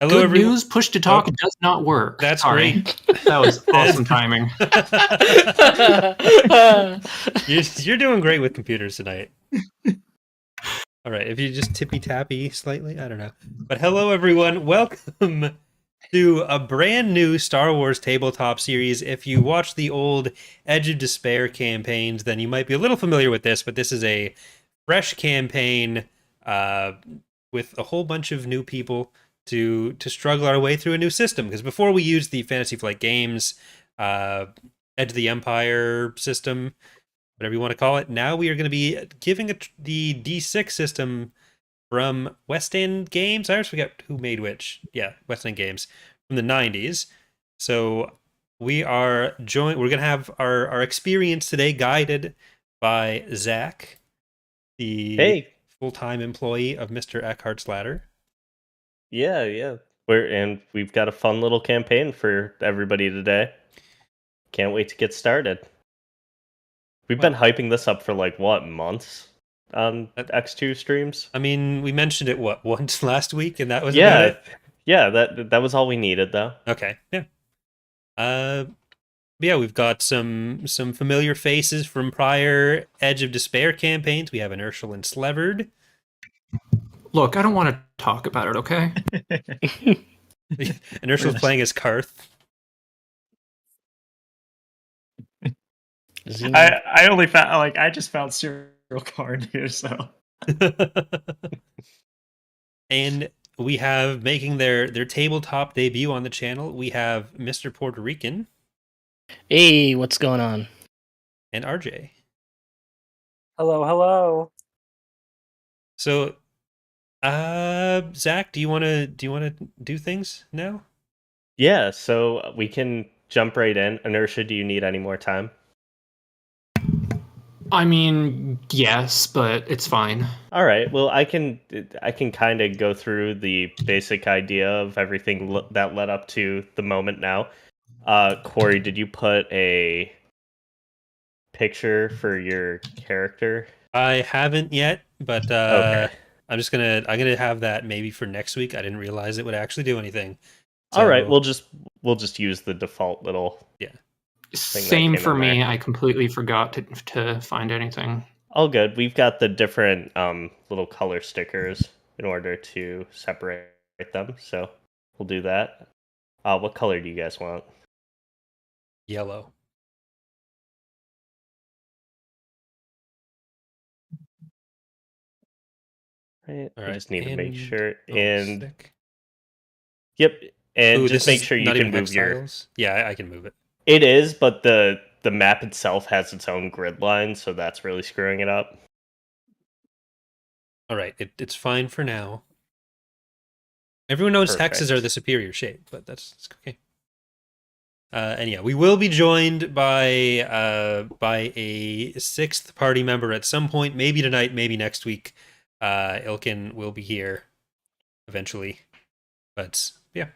Hello, Good everyone. news, push to talk does not work. That's Sorry. great. That was awesome timing. You're doing great with computers tonight. All right, if you just tippy-tappy slightly, I don't know. But hello, everyone. Welcome to a brand new Star Wars tabletop series. If you watch the old Edge of Despair campaigns, then you might be a little familiar with this, but this is a fresh campaign with a whole bunch of new people to struggle our way through a new system. Because before we used the Fantasy Flight Games Edge of the Empire system, whatever you want to call it, now we are going to be giving the D6 system from West End Games. I always forget who made which. Yeah, West End Games from the 90s. So we are we're going to have our experience today guided by Zack, the full-time employee of Mr. Eckhart's Ladder. Yeah. We've got a fun little campaign for everybody today. Can't wait to get started. We've been hyping this up for months on X2 streams. I mean, we mentioned it once last week, and that was about it. Yeah, that was all we needed, though. Okay, yeah. Yeah, we've got some familiar faces from prior Edge of Despair campaigns. We have Inertial and Slevered. Look, I don't want to talk about it, okay? Inertial's playing as Karth. I only found I just found serial card here, so. And we have making their tabletop debut on the channel. We have MrPuertorican. Hey, what's going on? And RJ. Hello. So, Zack, do you want to do things now? Yeah, so we can jump right in. Inertia, do you need any more time? I mean, yes, but it's fine. All right. Well, I can kind of go through the basic idea of everything that led up to the moment now. Corey, did you put a picture for your character? I haven't yet, but okay. I'm gonna have that maybe for next week. I didn't realize it would actually do anything. So, all right, we'll just use the default little Same for me. I completely forgot to find anything. All good. We've got the different little color stickers in order to separate them, so we'll do that. What color do you guys want? Yellow. Right. All I right. just need to make sure. Sick. Yep. And just make sure you can move your. Yeah, I can move it. It is, but the map itself has its own grid line, so that's really screwing it up. All right, it's fine for now. Everyone knows Perfect. hexes are the superior shape, but that's okay. And yeah, we will be joined by a sixth party member at some point, maybe tonight, maybe next week. Ilkin will be here eventually, but yeah.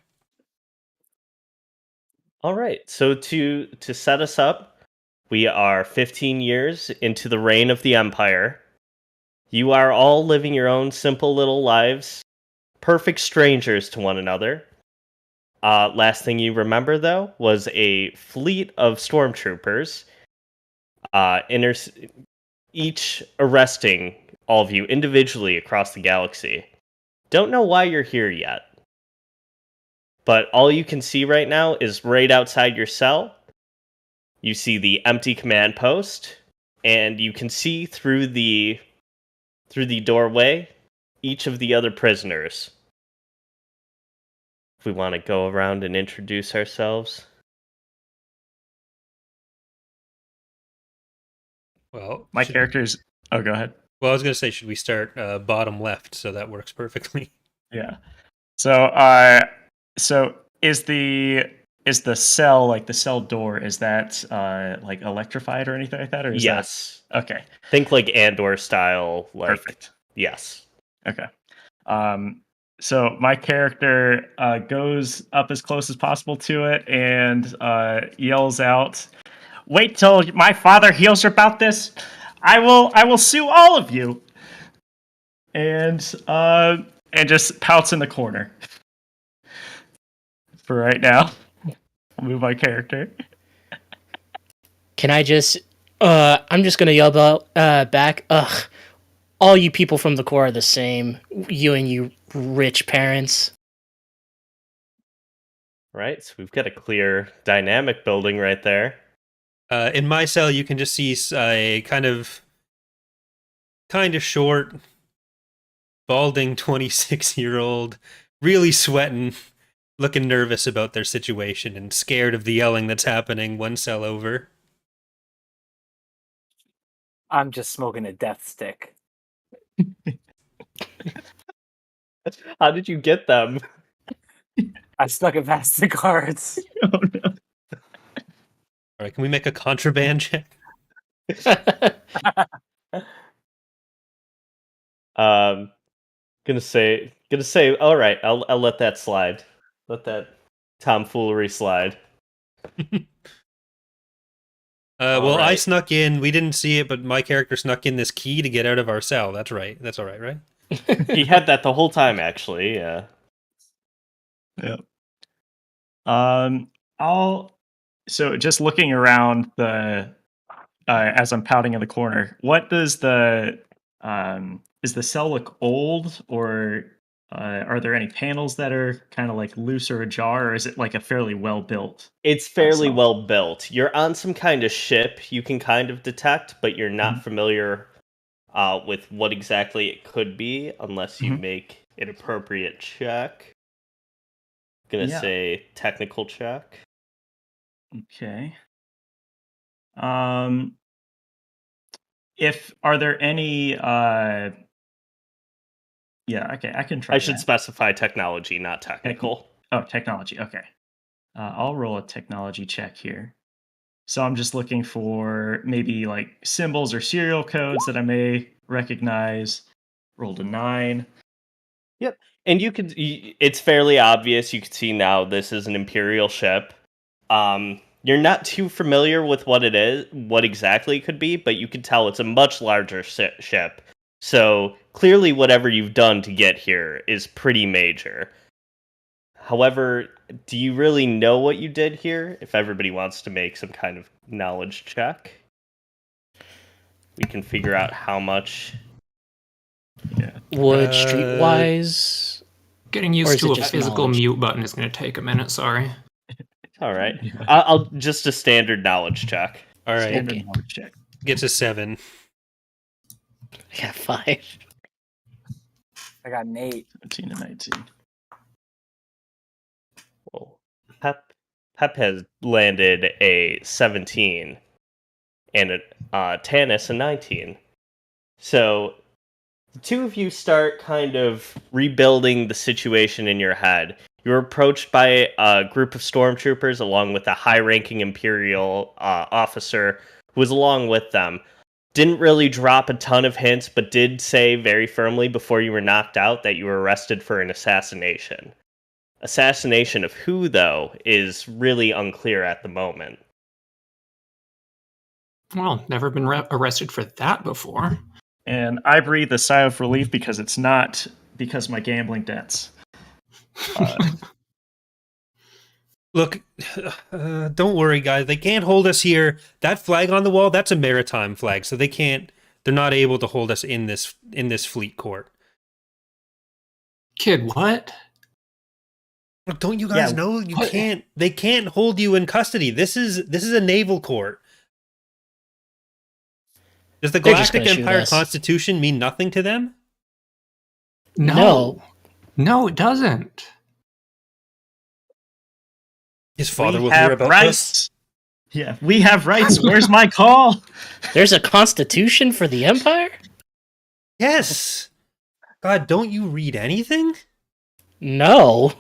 All right, so to set us up, we are 15 years into the reign of the Empire. You are all living your own simple little lives, perfect strangers to one another. Last thing you remember, though, was a fleet of stormtroopers, each arresting all of you individually across the galaxy. Don't know why you're here yet. But all you can see right now is right outside your cell. You see the empty command post, and you can see through the doorway each of the other prisoners. If we want to go around and introduce ourselves. Well, my character's. Oh, go ahead. Well, I was gonna say, should we start bottom left so that works perfectly? Yeah. So is the cell, the cell door, is that electrified or anything like that, or is yes. that... Okay. Think like Andor style. Perfect. Yes. Okay. So my character goes up as close as possible to it and yells out, "Wait till my father hears about this! I will sue all of you!" And just pouts in the corner. for right now. I'll move my character. Can I just... I'm just gonna yell back, ugh, all you people from the core are the same. You and you rich parents. Right, so we've got a clear dynamic building right there. In my cell, you can just see a kind of short, balding 26-year-old, really sweating, looking nervous about their situation and scared of the yelling that's happening one cell over. I'm just smoking a death stick. How did you get them? I stuck it past the guards. Oh no. All right, can we make a contraband check? Gonna say. All right, I'll let that slide. Let that tomfoolery slide. Well, I right. snuck in. We didn't see it, but my character snuck in this key to get out of our cell. That's right. That's all right, right? He had that the whole time, actually. Yeah. Yep. So just looking around the as I'm pouting in the corner, what does the is the cell look old, or are there any panels that are kind of like loose or ajar, or is it like a fairly well built? It's fairly cell? well built. You're on some kind of ship you can kind of detect, but you're not familiar with what exactly it could be unless you make an appropriate check. Gonna say technical check. Okay. If are there any okay, I can try. I should specify technology, not technical. Technology. Okay. I'll roll a technology check here. So I'm just looking for maybe like symbols or serial codes that I may recognize. Rolled a 9. Yep. And it's fairly obvious. You can see now this is an Imperial ship. You're not too familiar with what it is, what exactly it could be, but you can tell it's a much larger ship. So clearly whatever you've done to get here is pretty major. However, do you really know what you did here? If everybody wants to make some kind of knowledge check, we can figure out how much. Yeah. Would streetwise... Getting used to a physical mute button is going to take a minute, sorry. All right. I'll just a standard knowledge check. All right. Standard knowledge check. Gets a 7. I got 5. I got an 8. 17 and 19. Well, Pep has landed a 17 and Tanis a 19. So the two of you start kind of rebuilding the situation in your head. You're approached by a group of stormtroopers along with a high-ranking Imperial officer who was along with them. Didn't really drop a ton of hints, but did say very firmly before you were knocked out that you were arrested for an assassination. Assassination of who, though, is really unclear at the moment. Well, never been arrested for that before. And I breathe a sigh of relief because it's not because of my gambling debts. Look, don't worry, guys. They can't hold us here. That flag on the wall, that's a maritime flag, so they're not able to hold us in this fleet court. Kid, what? Look, don't you guys know they can't hold you in custody. This is a naval court. Does the Galactic Empire Constitution mean nothing to them? No, it doesn't. His father will hear about this. Yeah, we have rights. Where's my call? There's a constitution for the Empire? Yes. God, don't you read anything? No.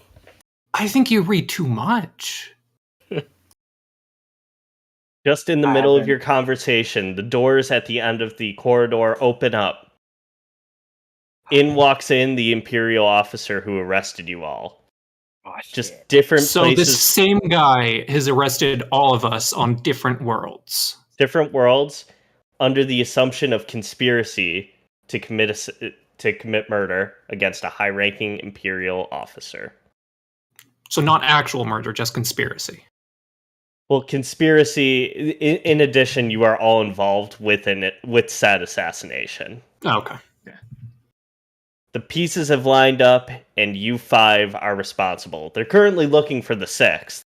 I think you read too much. Just in the middle of your conversation, the doors at the end of the corridor open up. In walks in the Imperial officer who arrested you all. Oh, just different places. So this same guy has arrested all of us on different worlds. Different worlds, under the assumption of conspiracy to commit murder against a high-ranking Imperial officer. So not actual murder, just conspiracy. Well, conspiracy. In addition, you are all involved with said assassination. Oh, okay. The pieces have lined up, and you 5 are responsible. They're currently looking for the 6th,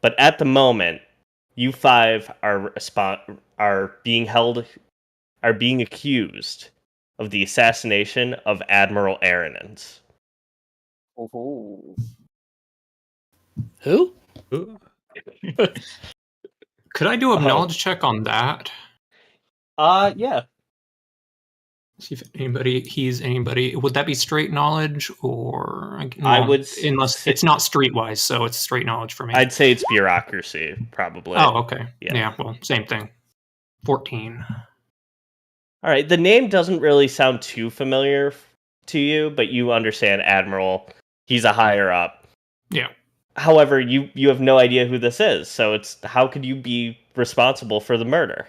but at the moment, you 5 are being accused of the assassination of Admiral Aronins. Oh. Who? Ooh. Could I do a knowledge check on that? Yeah. See if he's anybody. Would that be straight knowledge, or I would, unless it's not streetwise, so it's straight knowledge for me. I'd say it's bureaucracy, probably. Oh, okay. Yeah. Well, same thing. 14. All right. The name doesn't really sound too familiar to you, but you understand Admiral. He's a higher up. Yeah. However, you have no idea who this is, so it's how could you be responsible for the murder?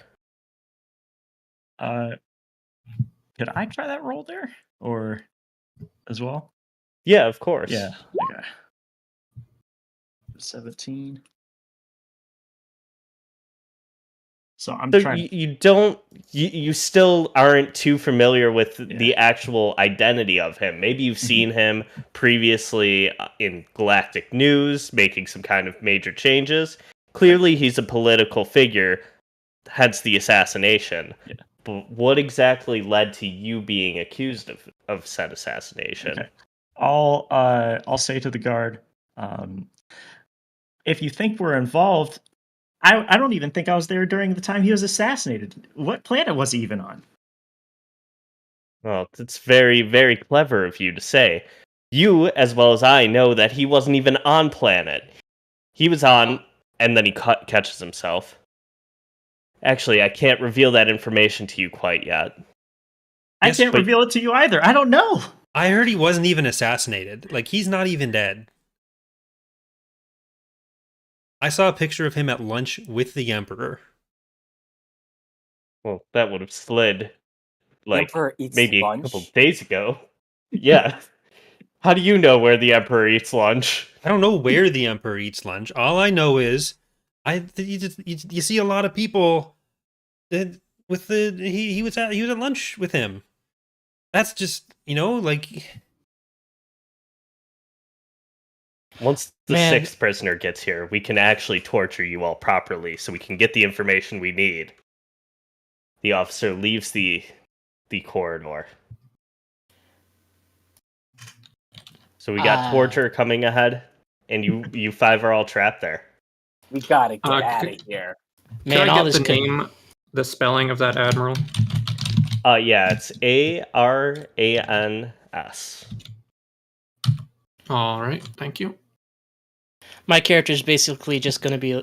Could I try that roll there, or as well? Yeah, of course. Yeah. Okay. 17. So I'm So trying. you still aren't too familiar with the actual identity of him. Maybe you've seen him previously in Galactic News, making some kind of major changes. Clearly, he's a political figure, hence the assassination. Yeah. But what exactly led to you being accused of said assassination? Okay. I'll say to the guard, if you think we're involved, I don't even think I was there during the time he was assassinated. What planet was he even on? Well, it's very, very clever of you to say. You, as well as I, know that he wasn't even on planet. He was on, and then he catches himself. Actually, I can't reveal that information to you quite yet. I can't reveal it to you either. I don't know. I heard he wasn't even assassinated. Like, he's not even dead. I saw a picture of him at lunch with the Emperor. Well, that would have slid, like, maybe lunch? a couple days ago. Yeah. How do you know where the Emperor eats lunch? I don't know where the Emperor eats lunch. All I know is, you see a lot of people that with he was at lunch with him. That's just, like. Once the 6th prisoner gets here, we can actually torture you all properly, so we can get the information we need. The officer leaves the corridor. So we got torture coming ahead, and you 5 are all trapped there. We gotta get out of here. Man, all this the spelling of that admiral? Yeah, it's Arans. All right, thank you. My character is basically just going to be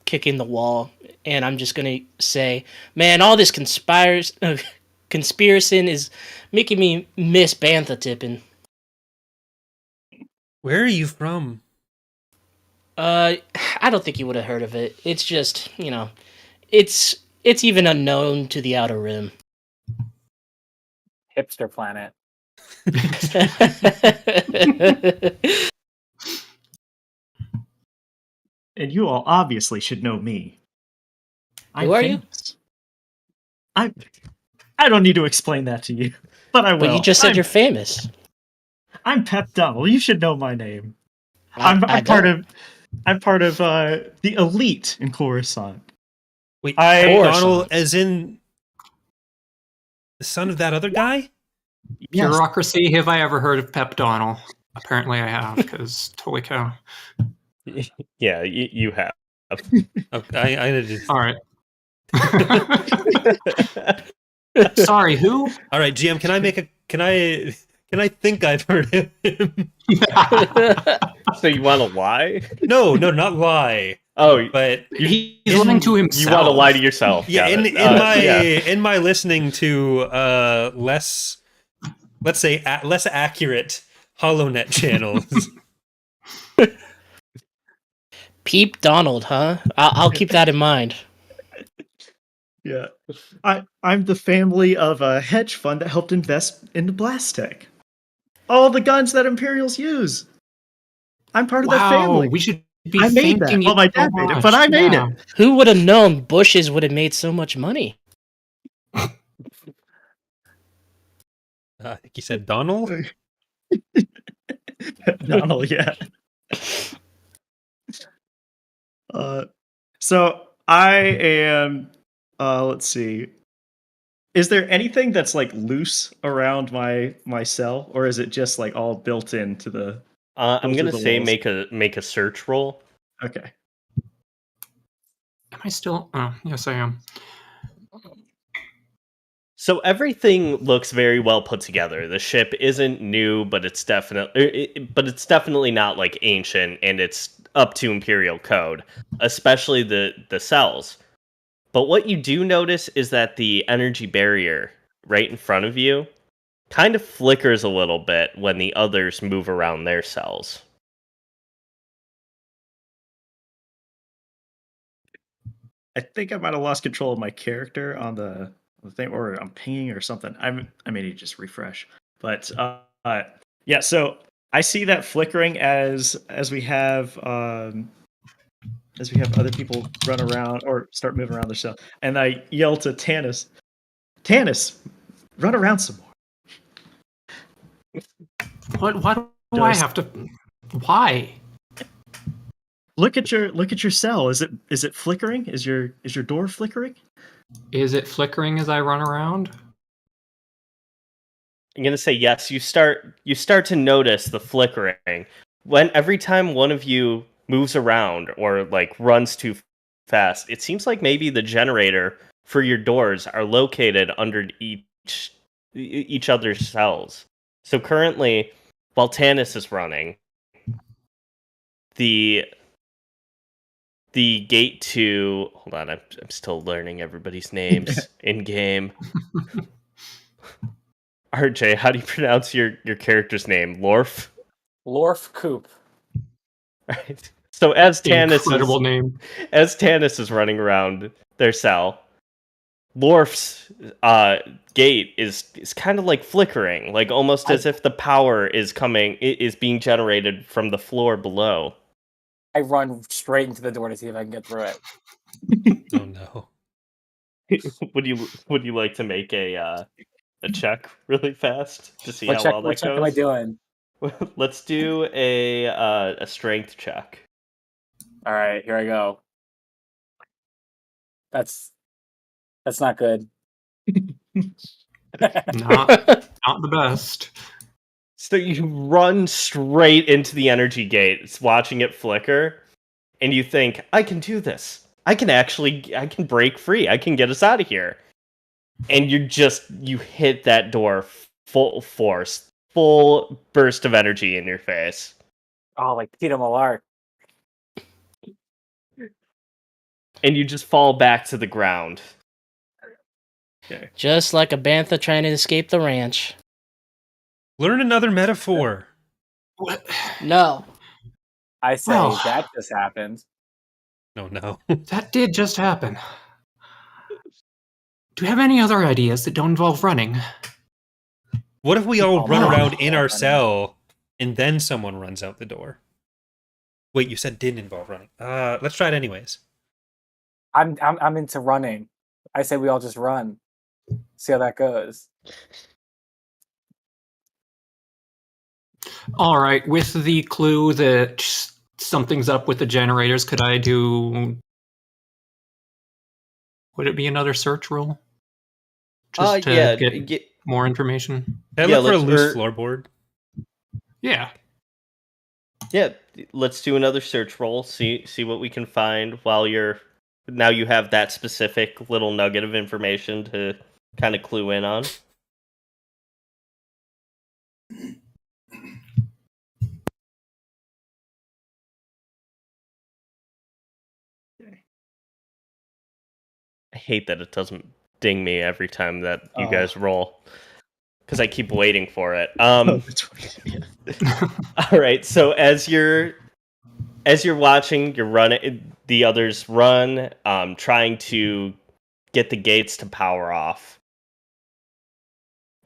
kicking the wall, and I'm just going to say, man, all this conspiracy is making me miss bantha tipping. Where are you from? I don't think you would have heard of it. It's just, it's even unknown to the Outer Rim. Hipster planet. And you all obviously should know me. Who are you? I don't need to explain that to you, but I will. But you just said you're famous. I'm Pep Dunnell. You should know my name. I'm part of the elite in Coruscant. Wait, Donald, as in the son of that other guy? Yes. Bureaucracy. Have I ever heard of Pep Donald? Apparently I have, because holy cow. Yeah, you have. Okay, I just... All right. Sorry, who? All right, GM, can I think I've heard of him? So you want to lie? No, not lie. Oh, but he's lying to himself. You want to lie to yourself? Yeah, in my listening to less, let's say, less accurate HoloNet channels. Peep Donald, huh? I'll keep that in mind. Yeah, I'm the family of a hedge fund that helped invest into Blast Tech. All the guns that Imperials use. I'm part of that Wow, family. we should be I made that. thanking you Well, my so dad made it, much. but I made Yeah. it. Who would have known bushes would have made so much money? I think he said Donald. Donald, yeah. So I am. Let's see. Is there anything that's like loose around my cell, or is it just like all built into the? I'm Built gonna into the say walls? make a search roll. Okay. Am I still? Oh, yes, I am. So everything looks very well put together. The ship isn't new, but it's definitely not like ancient, and it's up to Imperial code, especially the cells. But what you do notice is that the energy barrier right in front of you kind of flickers a little bit when the others move around their cells. I think I might have lost control of my character on the thing, or I'm pinging or something. I may need to just refresh. But yeah, so I see that flickering as we have other people run around or start moving around their cell, and I yell to Tannis, run around some more. What? Why do Do I I have to? Why? Look at your cell. Is it flickering? Is your door flickering? Is it flickering as I run around? I'm gonna say yes. You start to notice the flickering when every time one of you moves around or like runs too fast. It seems like maybe the generator for your doors are located under each other's cells. So currently, while Tannis is running, the gate to hold on, I'm still learning everybody's names in game. RJ, how do you pronounce your character's name? Lorf? Lorf Coop. Right. So as Incredible name. Tannis is running around their cell, Lorf's gate is kind of like flickering, like almost as if the power is being generated from the floor below. I run straight into the door to see if I can get through it. Oh no. Would you like to make a check really fast to see how well What that check am I goes? doing? Let's do a strength check. All right, here I go. That's not good. Not the best. So you run straight into the energy gate, watching it flicker, and you think, I can do this. I can break free. I can get us out of here. And you hit that door full force, full burst of energy in your face. Oh, like Peter Millar. And you just fall back to the ground. Okay. Just like a bantha trying to escape the ranch. Learn another metaphor. What? No. I say Well. that just happened. Oh no. That did just happen. Do you have any other ideas that don't involve running? What if we all Oh, run no. around in our Running. cell and then someone runs out the door? Wait, you said didn't involve running. Let's try it anyways. I'm into running. I say we all just run. See how that goes. All right, with the clue that something's up with the generators, could I do... Would it be another search roll? Just to Yeah, get more information? Can I Yeah, look for a let's- loose floorboard? Yeah. yeah. Let's do another search roll. See what we can find while now you have that specific little nugget of information to kind of clue in on. I hate that it doesn't ding me every time that you guys roll, because I keep waiting for it. All right, so as you're watching, you're running. The others run, trying to get the gates to power off.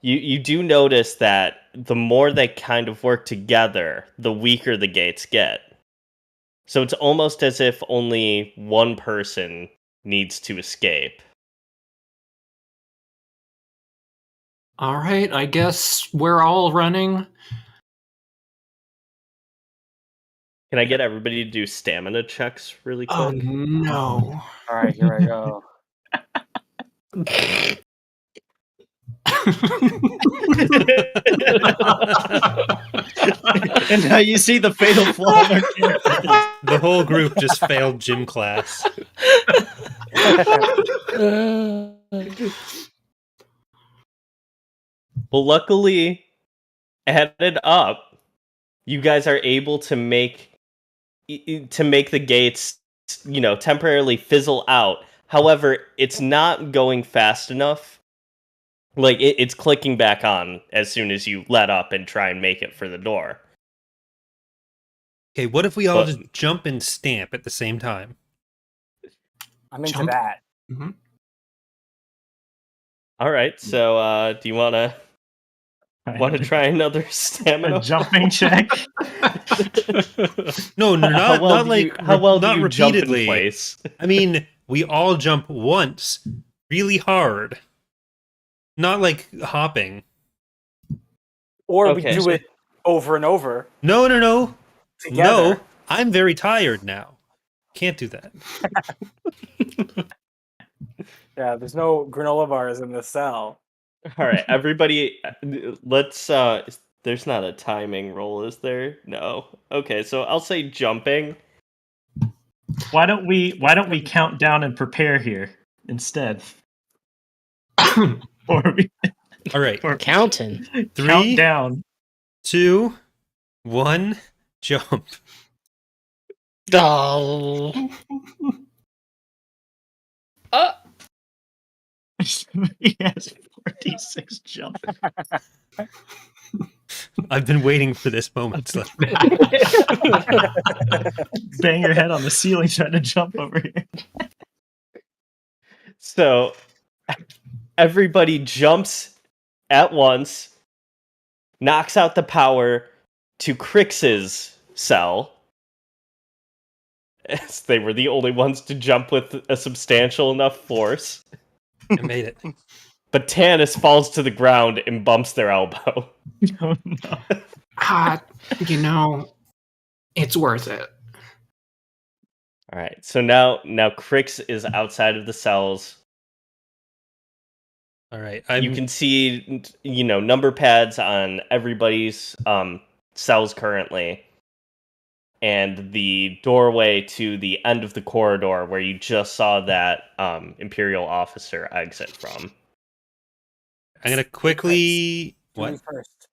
You do notice that the more they kind of work together, the weaker the gates get. So it's almost as if only one person needs to escape. All right, I guess we're all running. Can I get everybody to do stamina checks really Oh quick? no. All right, here I go. And now you see the fatal flaw in our character. The whole group just failed gym class. Well, luckily, added up, you guys are able to make the gates, temporarily fizzle out. However, it's not going fast enough. Like it's clicking back on as soon as you let up and try and make it for the door. Okay, what if we all But- just jump and stamp at the same time? I'm into Jump. that. Mhm. All right, so do you want to try another a stamina? jumping check? No, How well not do you- like how well do not you jump in repeatedly. place? I mean, we all jump once, really hard. Not like hopping. Or Okay. we do it over and over No. together. No, I'm very tired now. Can't do that. Yeah, there's no granola bars in the cell. All right, everybody, let's. There's not a timing roll, is there? No. Okay, so I'll say jumping. Why don't we count down and prepare here instead? Or we All right, Counting. count 3, down. 2, 1, jump. Oh. He has 46 jump. I've been waiting for this moment. So. Bang your head on the ceiling trying to jump over here. So everybody jumps at once, knocks out the power to Crix's cell. As they were the only ones to jump with a substantial enough force. I made it. But Tanis falls to the ground and bumps their elbow. Oh, no. It's worth it. All right, so now Crix is outside of the cells. All right, You can see, number pads on everybody's cells currently, and the doorway to the end of the corridor where you just saw that Imperial officer exit from. I'm gonna quickly. Do me What? first.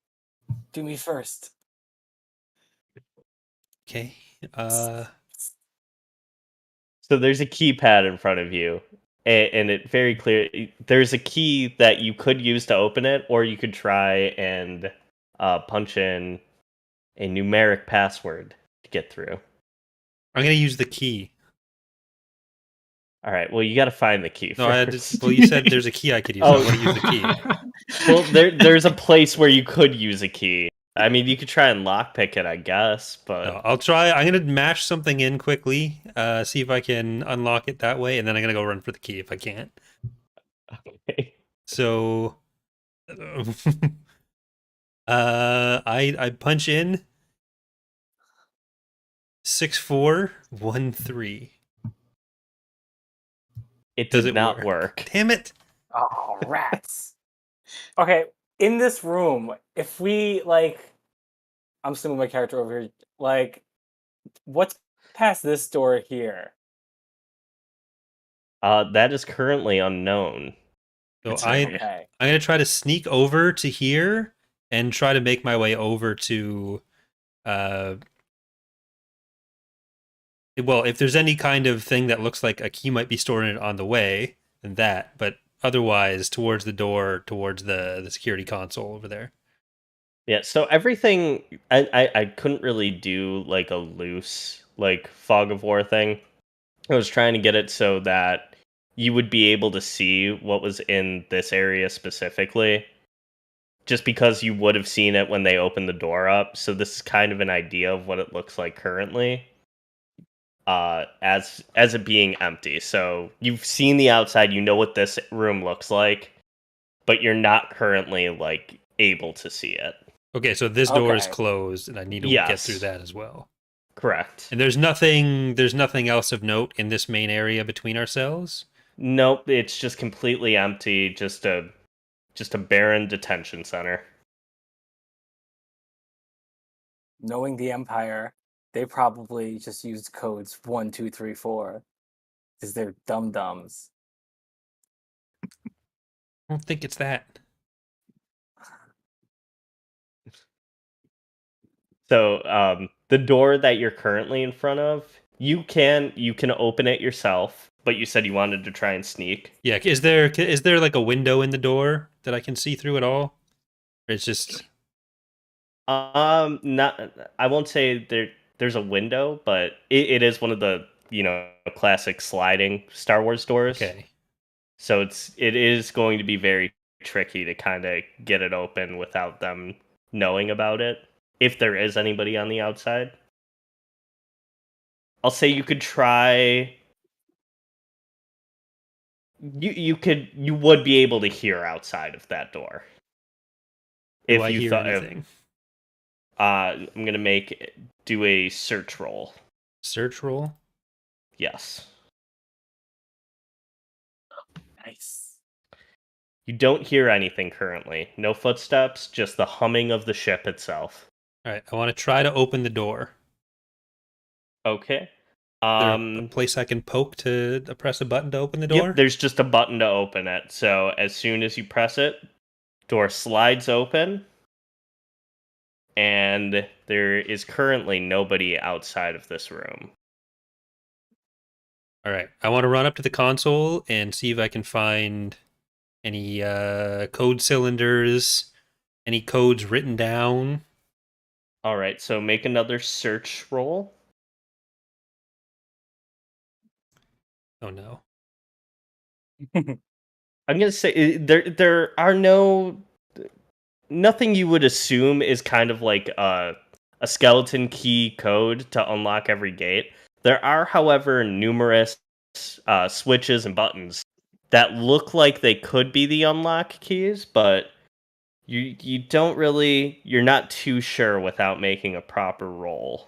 Do me first. Okay. So there's a keypad in front of you, and it very clear. There's a key that you could use to open it, or you could try and punch in a numeric password to get through. I'm gonna use the key. All right. Well, you got to find the key No, I first. well, you said there's a key I could use. Oh. I want to use the key. Well, there's a place where you could use a key. I mean, you could try and lockpick it, I guess, but No, I'll try. I'm gonna mash something in quickly. See if I can unlock it that way, and then I'm gonna go run for the key if I can't. okay. So, I punch in 6413. It Does did it not work. Damn it! Oh, rats. Okay, in this room, if we, I'm assuming my character over here, what's past this door here? That is currently unknown. So It's Okay. I'm gonna try to sneak over to here and try to make my way over to, well, if there's any kind of thing that looks like a key might be stored in it on the way, then that. But otherwise, towards the door, towards the security console over there. Yeah, so everything I couldn't really do like a loose fog of war thing. I was trying to get it so that you would be able to see what was in this area specifically. just because you would have seen it when they opened the door up. So this is kind of an idea of what it looks like currently, as it being empty. So you've seen the outside, you know what this room looks like, but you're not currently like able to see it. Okay, so this door is Okay. closed, and I need to get through Yes. that as well. Correct. And there's nothing else of note in this main area between our cells. Nope, it's just completely empty. Just a barren detention center. Knowing the Empire, they probably just used codes 1, 2, 3, 4 because they're dum-dums. I don't think it's that. So the door that you're currently in front of, you can open it yourself, but you said you wanted to try and sneak. Yeah, is there like a window in the door that I can see through at all? Or it's just Not. I won't say there's a window, but it is one of the classic sliding Star Wars doors. okay. So it is going to be very tricky to kind of get it open without them knowing about it. If there is anybody on the outside, I'll say you could try. You would be able to hear outside of that door. Do If I you hear thought anything? I'm gonna do a search roll. Search roll? Yes. Nice. You don't hear anything currently. No footsteps, just the humming of the ship itself. Alright, I want to try to open the door. Okay. Is there a place I can poke to press a button to open the door? Yep, there's just a button to open it. So as soon as you press it, door slides open. And there is currently nobody outside of this room. Alright, I want to run up to the console and see if I can find any code cylinders, any codes written down. Alright, so make another search roll. Oh no. I'm gonna say there are nothing you would assume is kind of like a skeleton key code to unlock every gate. There are, however, numerous switches and buttons that look like they could be the unlock keys, but you don't really, you're not too sure without making a proper roll.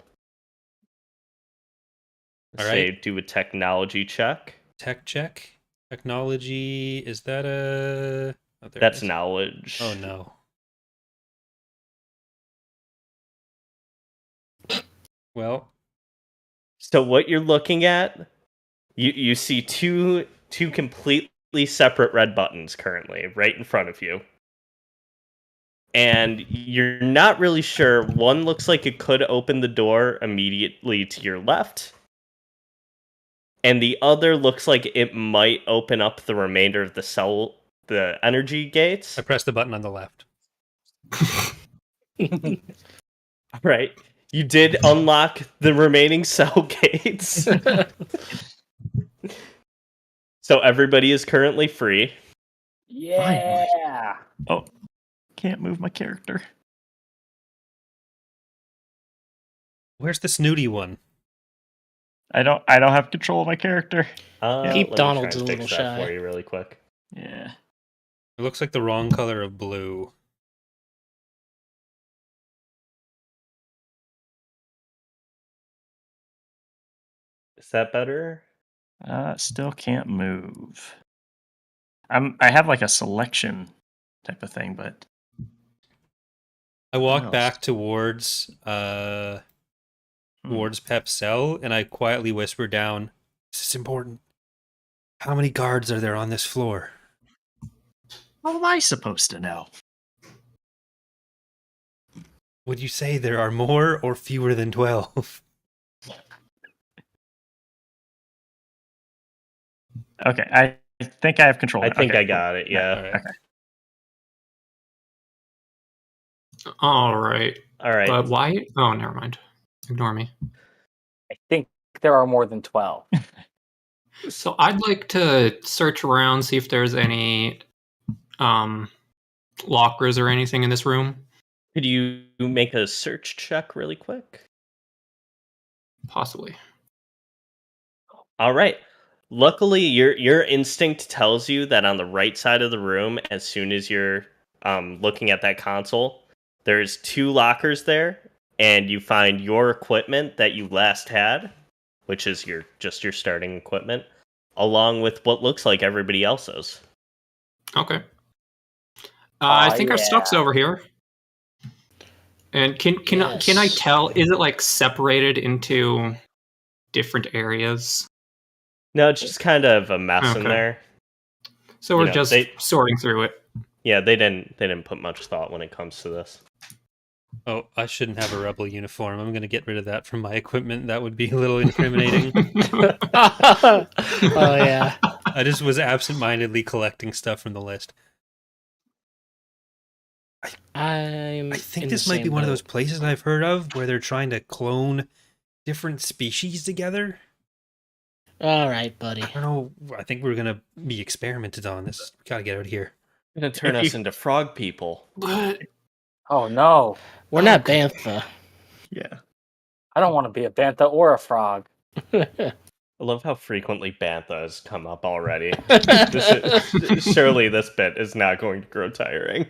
All Say, right. do a technology check. Tech check? Technology, is that a... Oh, there it That's is. knowledge. Oh no. Well, So what you're looking at, you see two completely separate red buttons currently right in front of you. And you're not really sure. One looks like it could open the door immediately to your left. And the other looks like it might open up the remainder of the energy gates. I pressed the button on the left. Right. You did unlock the remaining cell gates. So everybody is currently free. Yeah. Oh, can't move my character. Where's the snooty one? I don't have control of my character. Let me Donald's try and a fix little that shy. for you really quick. Yeah. It looks like the wrong color of blue. Is that better? Still can't move. I have like a selection type of thing, but I walk else? back towards Pep's cell, and I quietly whisper down, "This is important. How many guards are there on this floor?" How am I supposed to know? Would you say there are more or fewer than 12? Okay, I think I have control. I think Okay, I got it, yeah. All right. Okay. All right. All right. But why? Oh, never mind. Ignore me. I think there are more than 12. So I'd like to search around, see if there's any lockers or anything in this room? Could you make a search check really quick? Possibly. All right. Luckily, your instinct tells you that on the right side of the room, as soon as you're looking at that console, there's 2 lockers there, and you find your equipment that you last had, which is your starting equipment, along with what looks like everybody else's. Okay. I think our yeah. stuff's over here. And can I tell? Is it like separated into different areas? No, it's just kind of a mess in Okay. there. So we're just sorting through it. Yeah, they didn't put much thought when it comes to this. Oh, I shouldn't have a rebel uniform. I'm going to get rid of that from my equipment. That would be a little incriminating. Oh yeah. I just was absent-mindedly collecting stuff from the list. I think this might be one of those places I've heard of where they're trying to clone different species together. All right, buddy. I don't know. I think we're going to be experimented on. This got to get out of here. Gonna turn us into frog people. What? Oh no. We're not Bantha. Yeah. I don't want to be a bantha or a frog. I love how frequently Bantha has come up already. Surely this bit is not going to grow tiring.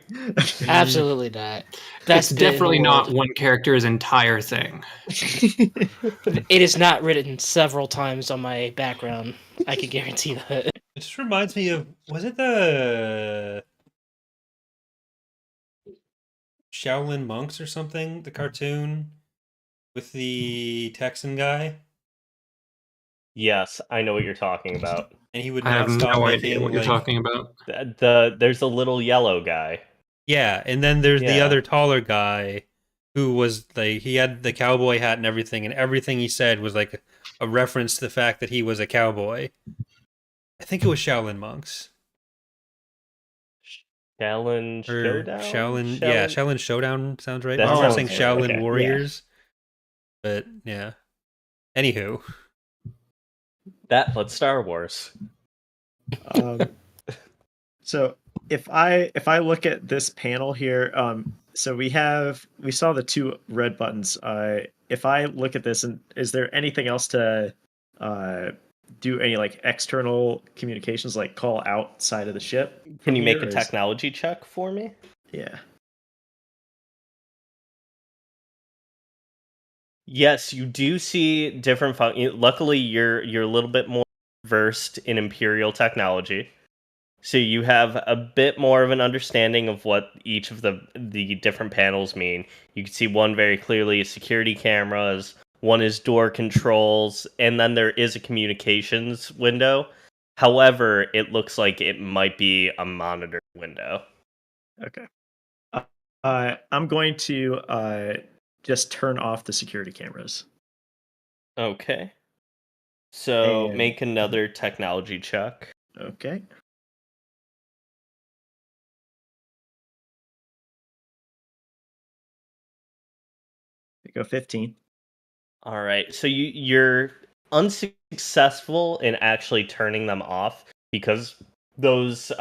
Absolutely not. That's definitely not one character's entire thing. It is not written several times on my background. I can guarantee that. It just reminds me of, was it the Shaolin Monks or something? The cartoon with the Texan guy? Yes, I know what you're talking about. And he would I not have stop no making, idea what you're like, talking about. There's a little yellow guy. Yeah, and then there's the Yeah. other taller guy who was like, he had the cowboy hat and everything he said was like a reference to the fact that he was a cowboy. I think it was Shaolin Monks. Shaolin Or Showdown? Shaolin Showdown sounds right. That I was sounds saying right. Shaolin Okay, Warriors. But yeah. Anywho. That's Star Wars. So if I look at this panel here, so we saw the 2 red buttons. If I look at this, and is there anything else to do any like external communications, like call outside of the ship? Can you make here, a or is- technology check for me? Yeah. Yes, you do see different luckily you're a little bit more versed in Imperial technology. So you have a bit more of an understanding of what each of the different panels mean. You can see one very clearly is security cameras, one is door controls, and then there is a communications window. However, it looks like it might be a monitor window. Okay. I'm going to just turn off the security cameras. Okay. So And- make another technology check. Okay. I go 15. All right. So you're unsuccessful in actually turning them off because those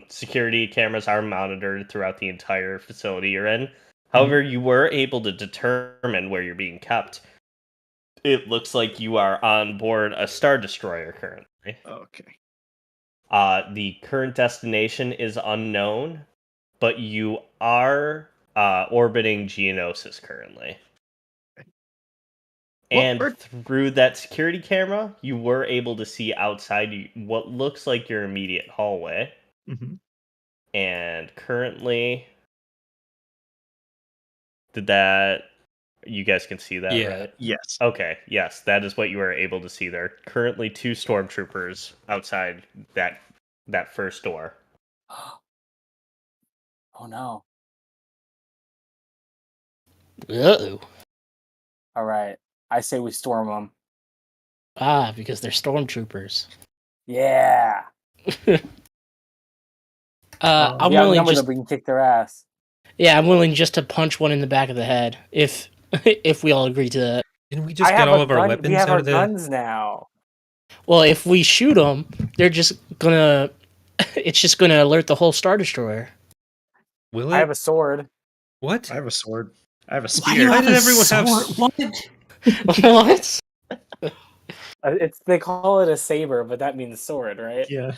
security cameras are monitored throughout the entire facility you're in. However, you were able to determine where you're being kept. It looks like you are on board a Star Destroyer currently. Okay. The current destination is unknown, but you are orbiting Geonosis currently. And through that security camera, you were able to see outside what looks like your immediate hallway. Mm-hmm. And currently, you guys can see that, Yeah. right? Yes. Okay, yes, that is what you are able to see. There are currently 2 stormtroopers outside that first door. Oh no. Uh-oh. All right. I say we storm them. Ah, because they're stormtroopers. Yeah. I'm Yeah, willing that we can kick their ass. Yeah, I'm willing just to punch one in the back of the head if if we all agree to that. Didn't we just get all of our weapons We have out our of the... guns now. Well, if we shoot them, they're just gonna. It's just gonna alert the whole Star Destroyer. Will it? I have a sword. What? I have a sword. I have a Why do you spear. Why have did a everyone have sword? s- What? What? They call it a saber, but that means sword, right? Yeah.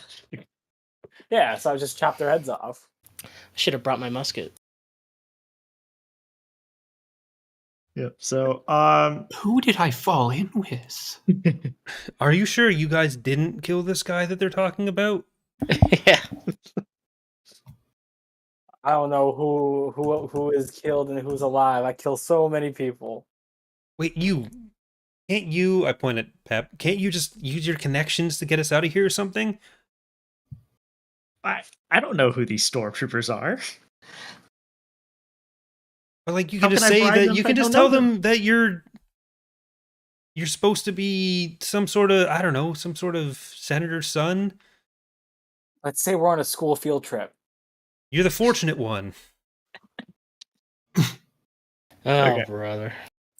Yeah, so I just chopped their heads off. I should have brought my musket. Yep. So, Who did I fall in with? Are you sure you guys didn't kill this guy that they're talking about? Yeah. I don't know who is killed and who's alive. I kill so many people. Wait, can't you? I point at Pep. Can't you just use your connections to get us out of here or something? I don't know who these stormtroopers are. Or like you How can just can I say bribe that them you if I can just don't tell know them that you're supposed to be some sort of, I don't know, some sort of senator's son. Let's say we're on a school field trip. You're the fortunate one. Oh, Okay. brother.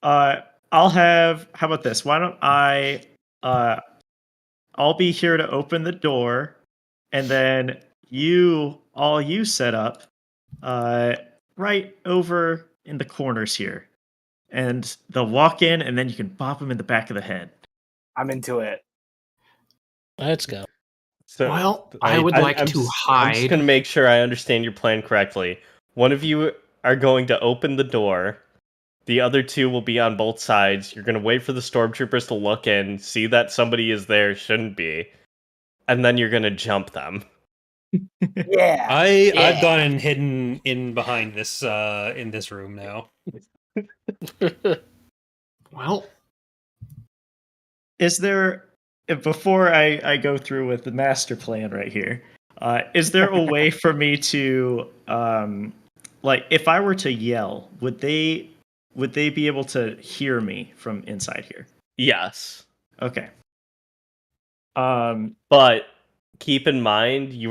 I'll have. How about this? Why don't I? I'll be here to open the door, and then all you set up, right over in the corners here, and they'll walk in, and then you can bop them in the back of the head. I'm into it. Let's go. So Well, I would like to I'm just hide. going to make sure I understand your plan correctly. One of you are going to open the door. The other two will be on both sides. You're going to wait for the stormtroopers to look in, see that somebody is there, shouldn't be, and then you're going to jump them. Yeah. I've gone and hidden in behind this in this room now. Well, Is there, before I go through with the master plan right here, is there a way for me to, like, if I were to yell, would they be able to hear me from inside here? Yes. Okay. But keep in mind, they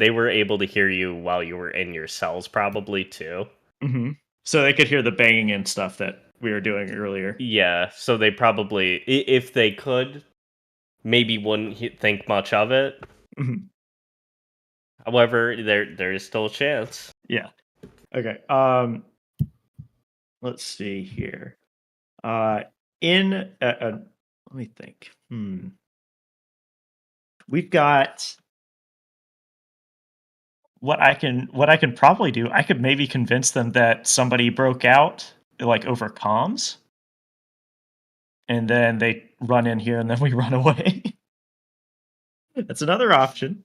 were able to hear you while you were in your cells, probably too. Mm-hmm. So they could hear the banging and stuff that we were doing earlier. Yeah, so they probably, if they could, maybe wouldn't think much of it. Mhm. However, there is still a chance. Yeah. Okay. Let's see here. Let me think. We've got what I can probably do. I could maybe convince them that somebody broke out, like over comms, and then they run in here, and then we run away. That's another option.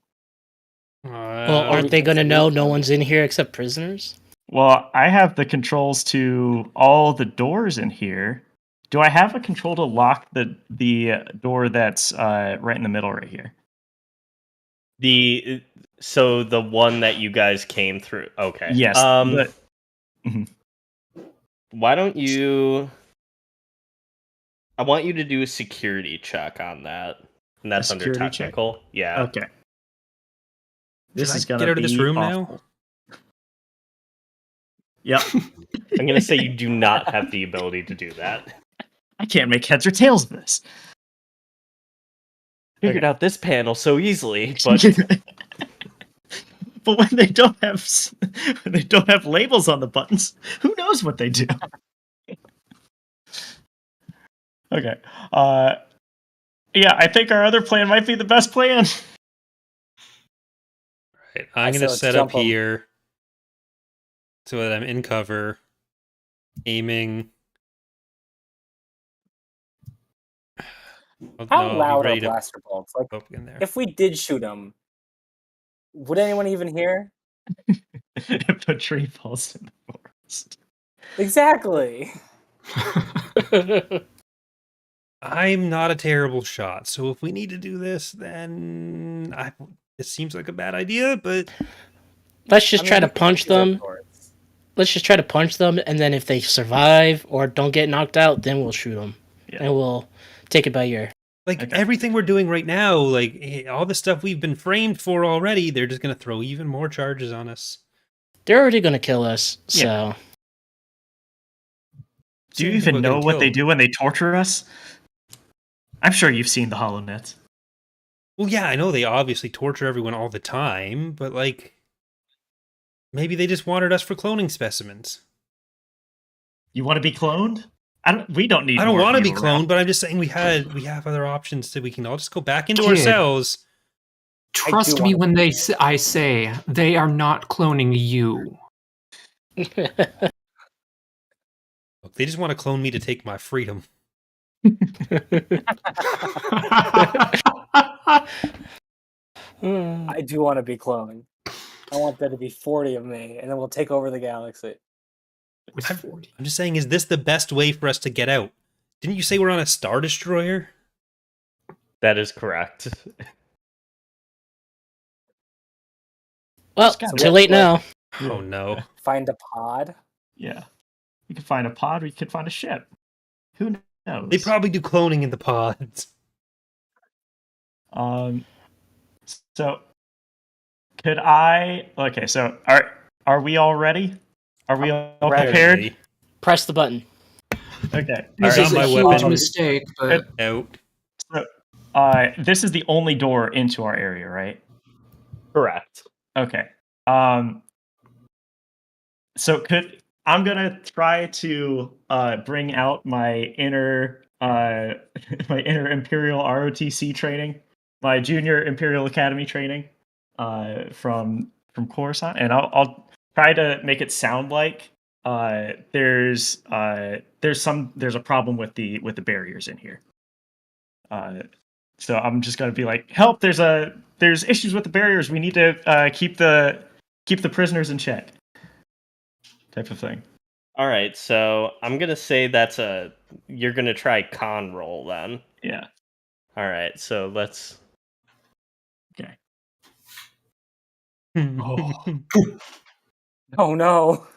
Well, aren't they going to know no one's in here except prisoners? Well, I have the controls to all the doors in here. Do I have a control to lock the door that's right in the middle right here? So the one that you guys came through. Okay. Yes. Why don't you? I want you to do a security check on that, and that's under security check? technical. Yeah. Okay. This Should is I gonna get out of be this room awful. now? Yep. I'm gonna say you do not have the ability to do that. I can't make heads or tails of this. Figured out this panel so easily, but but when they don't have labels on the buttons, who knows what they do? Okay. Yeah, I think our other plan might be the best plan. Right, I'm going to set up here so that I'm in cover, aiming. How loud are blaster bolts? Like, in there. if we did shoot them, would anyone even hear? If a tree falls in the forest. Exactly. I'm not a terrible shot, so if we need to do this, then it seems like a bad idea, but let's just try to punch them. Let's just try to punch them, and then if they survive or don't get knocked out, then we'll shoot them. Yeah. And we'll take it by ear. Like, everything we're doing right now, like, all the stuff we've been framed for already, they're just going to throw even more charges on us. They're already going to kill us, so... Yeah. Do you even know what they do when they torture us? I'm sure you've seen the HoloNet. Well, yeah, I know they obviously torture everyone all the time, but, like, Maybe they just wanted us for cloning specimens. You want to be cloned? We don't need. I don't more want to of be you cloned, around. but I'm just saying we have other options that we can all just go back into Kid. our cells. Trust me when I say they are not cloning you. Look, they just want to clone me to take my freedom. I do want to be cloned. I want there to be 40 of me, and then we'll take over the galaxy. With 40. I'm just saying, is this the best way for us to get out? Didn't you say we're on a Star Destroyer? That is correct. Well, It's kinda too late now. Oh no. Find a pod. Yeah, we could find a pod. We could find a ship. Who knows? They probably do cloning in the pods. So could I? Okay. So are we all ready? Are we all ready. prepared? Press the button. Okay. This Alright, is my a huge weapon. mistake, but Out. So, this is the only door into our area, right? Correct. Okay. So I'm gonna try to bring out my inner my inner Imperial ROTC training, my Junior Imperial Academy training, from Coruscant, and I'll try to make it sound like there's a problem with the barriers in here. So I'm just gonna be like, help! There's issues with the barriers. We need to keep the prisoners in check. Type of thing. All right, so I'm gonna say you're gonna try con roll then. Yeah. All right, so let's. Okay. Oh no.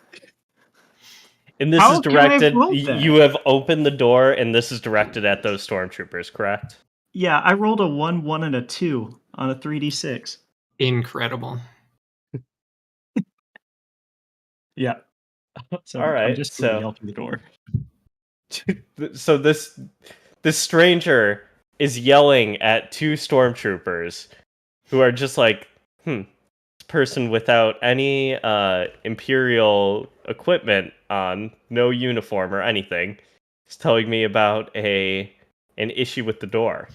And this How is can I have directed. rolled that? You have opened the door, and this is directed at those stormtroopers, correct? Yeah, I rolled a 1, 1, and a 2 on a 3d6. incredible. Yeah. So All right, I'm just going to so- yell through the door. So this stranger is yelling at two stormtroopers, who are just like, this person without any Imperial equipment on, no uniform or anything, is telling me about an issue with the door.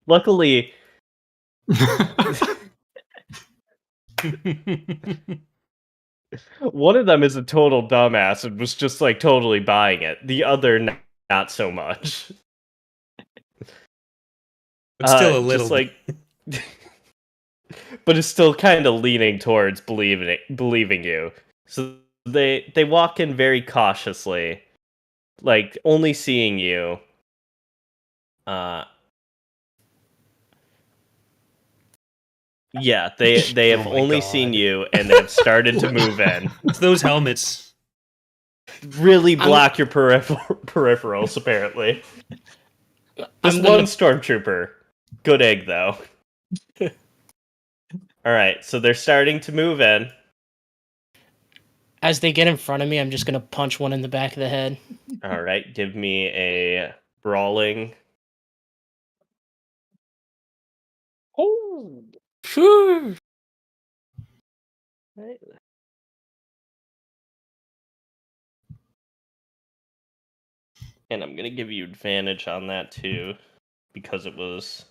Luckily, one of them is a total dumbass and was just like totally buying it. The other, not so much. But still a little. Just like, but it's still kind of leaning towards believing you. So they walk in very cautiously, like only seeing you. Yeah, they have Oh my only God. seen you and have started to move in. It's those helmets. Really block your peripherals, apparently. This I'm one gonna- stormtrooper. Good egg, though. Alright, so they're starting to move in. As they get in front of me, I'm just gonna punch one in the back of the head. Alright, give me a brawling. Oh. Phew. And I'm gonna give you advantage on that too, because it was.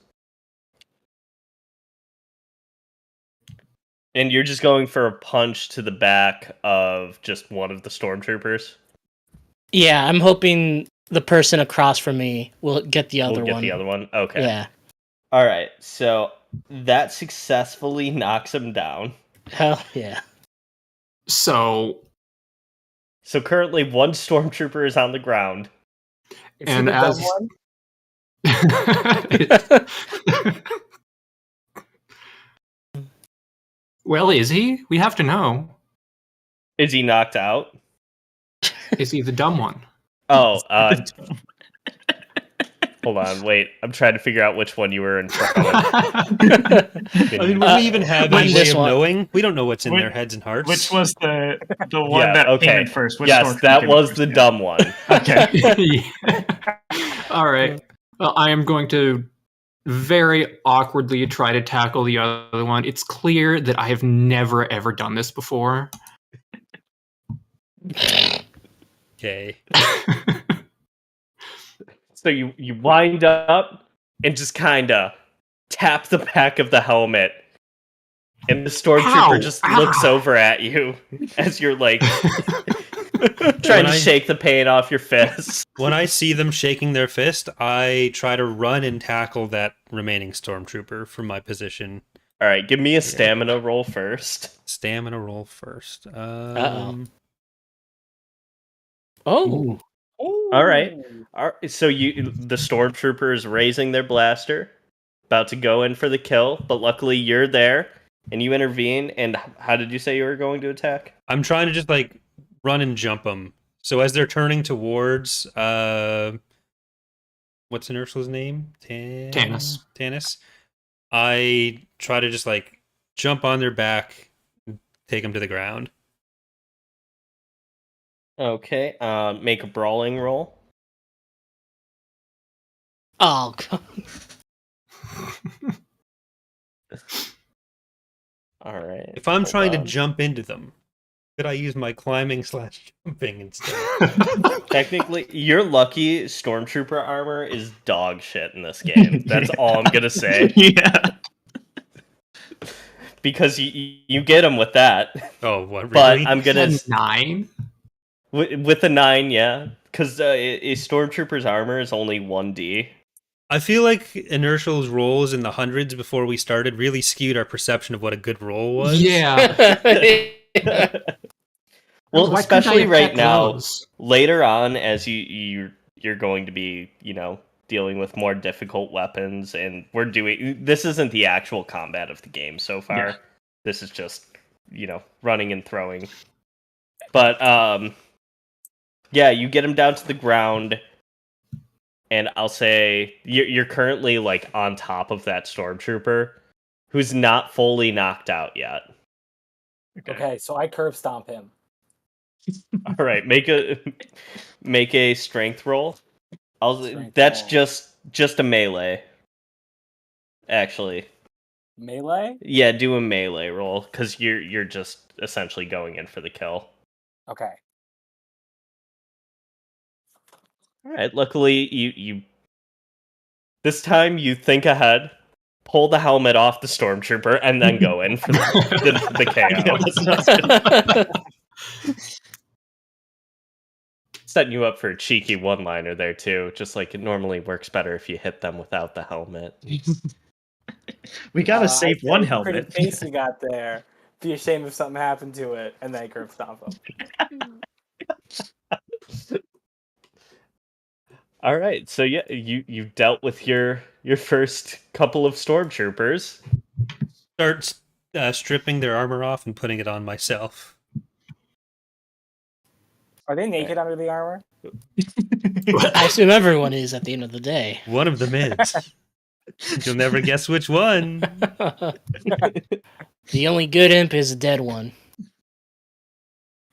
And you're just going for a punch to the back of just one of the stormtroopers? Yeah, I'm hoping the person across from me will get the other We'll get one. the other one? Okay. Yeah. Alright, so that successfully knocks him down. Hell yeah. So, So currently one stormtrooper is on the ground. Is he and the dumb as one? well, is he? We have to know. Is he knocked out? Is he the dumb one? Oh, hold on, wait. I'm trying to figure out which one you were in front of. I mean, would we even have any way this of one. knowing? We don't know what's in Which- their heads and hearts. Which was the one Yeah, that okay. came in first? Which Yes, stormtrooper that came was first? the Yeah. dumb one. Okay. All right. Well, I am going to very awkwardly try to tackle the other one. It's clear that I have never ever done this before. Okay. So you wind up and just kind of tap the back of the helmet, and the stormtrooper Ow! just looks over at you as you're like trying to shake the paint off your fist. When I see them shaking their fist, I try to run and tackle that remaining stormtrooper from my position. All right, give me a stamina roll first. Stamina roll first. Oh. Ooh. All right. So the stormtrooper is raising their blaster, about to go in for the kill, but luckily you're there and you intervene. And how did you say you were going to attack? I'm trying to just like run and jump them. So as they're turning towards, what's Inertial's name? Tanis. Tanis. I try to just like jump on their back, take them to the ground. Okay. Make a brawling roll. Oh, God. All right. If I'm hold trying to on. jump into them, could I use my climbing/jumping instead? Technically, your lucky stormtrooper armor is dog shit in this game. That's all I'm gonna say. Yeah. Because you get them with that. Oh, what? But Really? I'm gonna 9? with a 9, yeah. Because a stormtrooper's armor is only 1d. I feel like Inertial's rolls in the hundreds before we started really skewed our perception of what a good roll was. Yeah. Well, Why couldn't I especially have right kept now, those? later on, as you're going to be, dealing with more difficult weapons, and this isn't the actual combat of the game so far. Yeah. This is just, running and throwing. But yeah, you get him down to the ground. And I'll say you're currently like on top of that stormtrooper, who's not fully knocked out yet. Okay, so I curb stomp him. All right, make a strength roll. That's roll. just a melee. Actually, Melee? yeah, do a melee roll because you're just essentially going in for the kill. Okay. All right. Luckily, you this time you think ahead, pull the helmet off the stormtrooper, and then go in for the KO. Setting you up for a cheeky one-liner there too. Just like it normally works better if you hit them without the helmet. We gotta save one helmet. Pretty face you got there. Be ashamed if something happened to it, and then curb stomp him. All right, so yeah, you've dealt with your first couple of stormtroopers. Start stripping their armor off and putting it on myself. Are they naked under the armor? I assume everyone is at the end of the day. One of them is. You'll never guess which one. The only good imp is a dead one.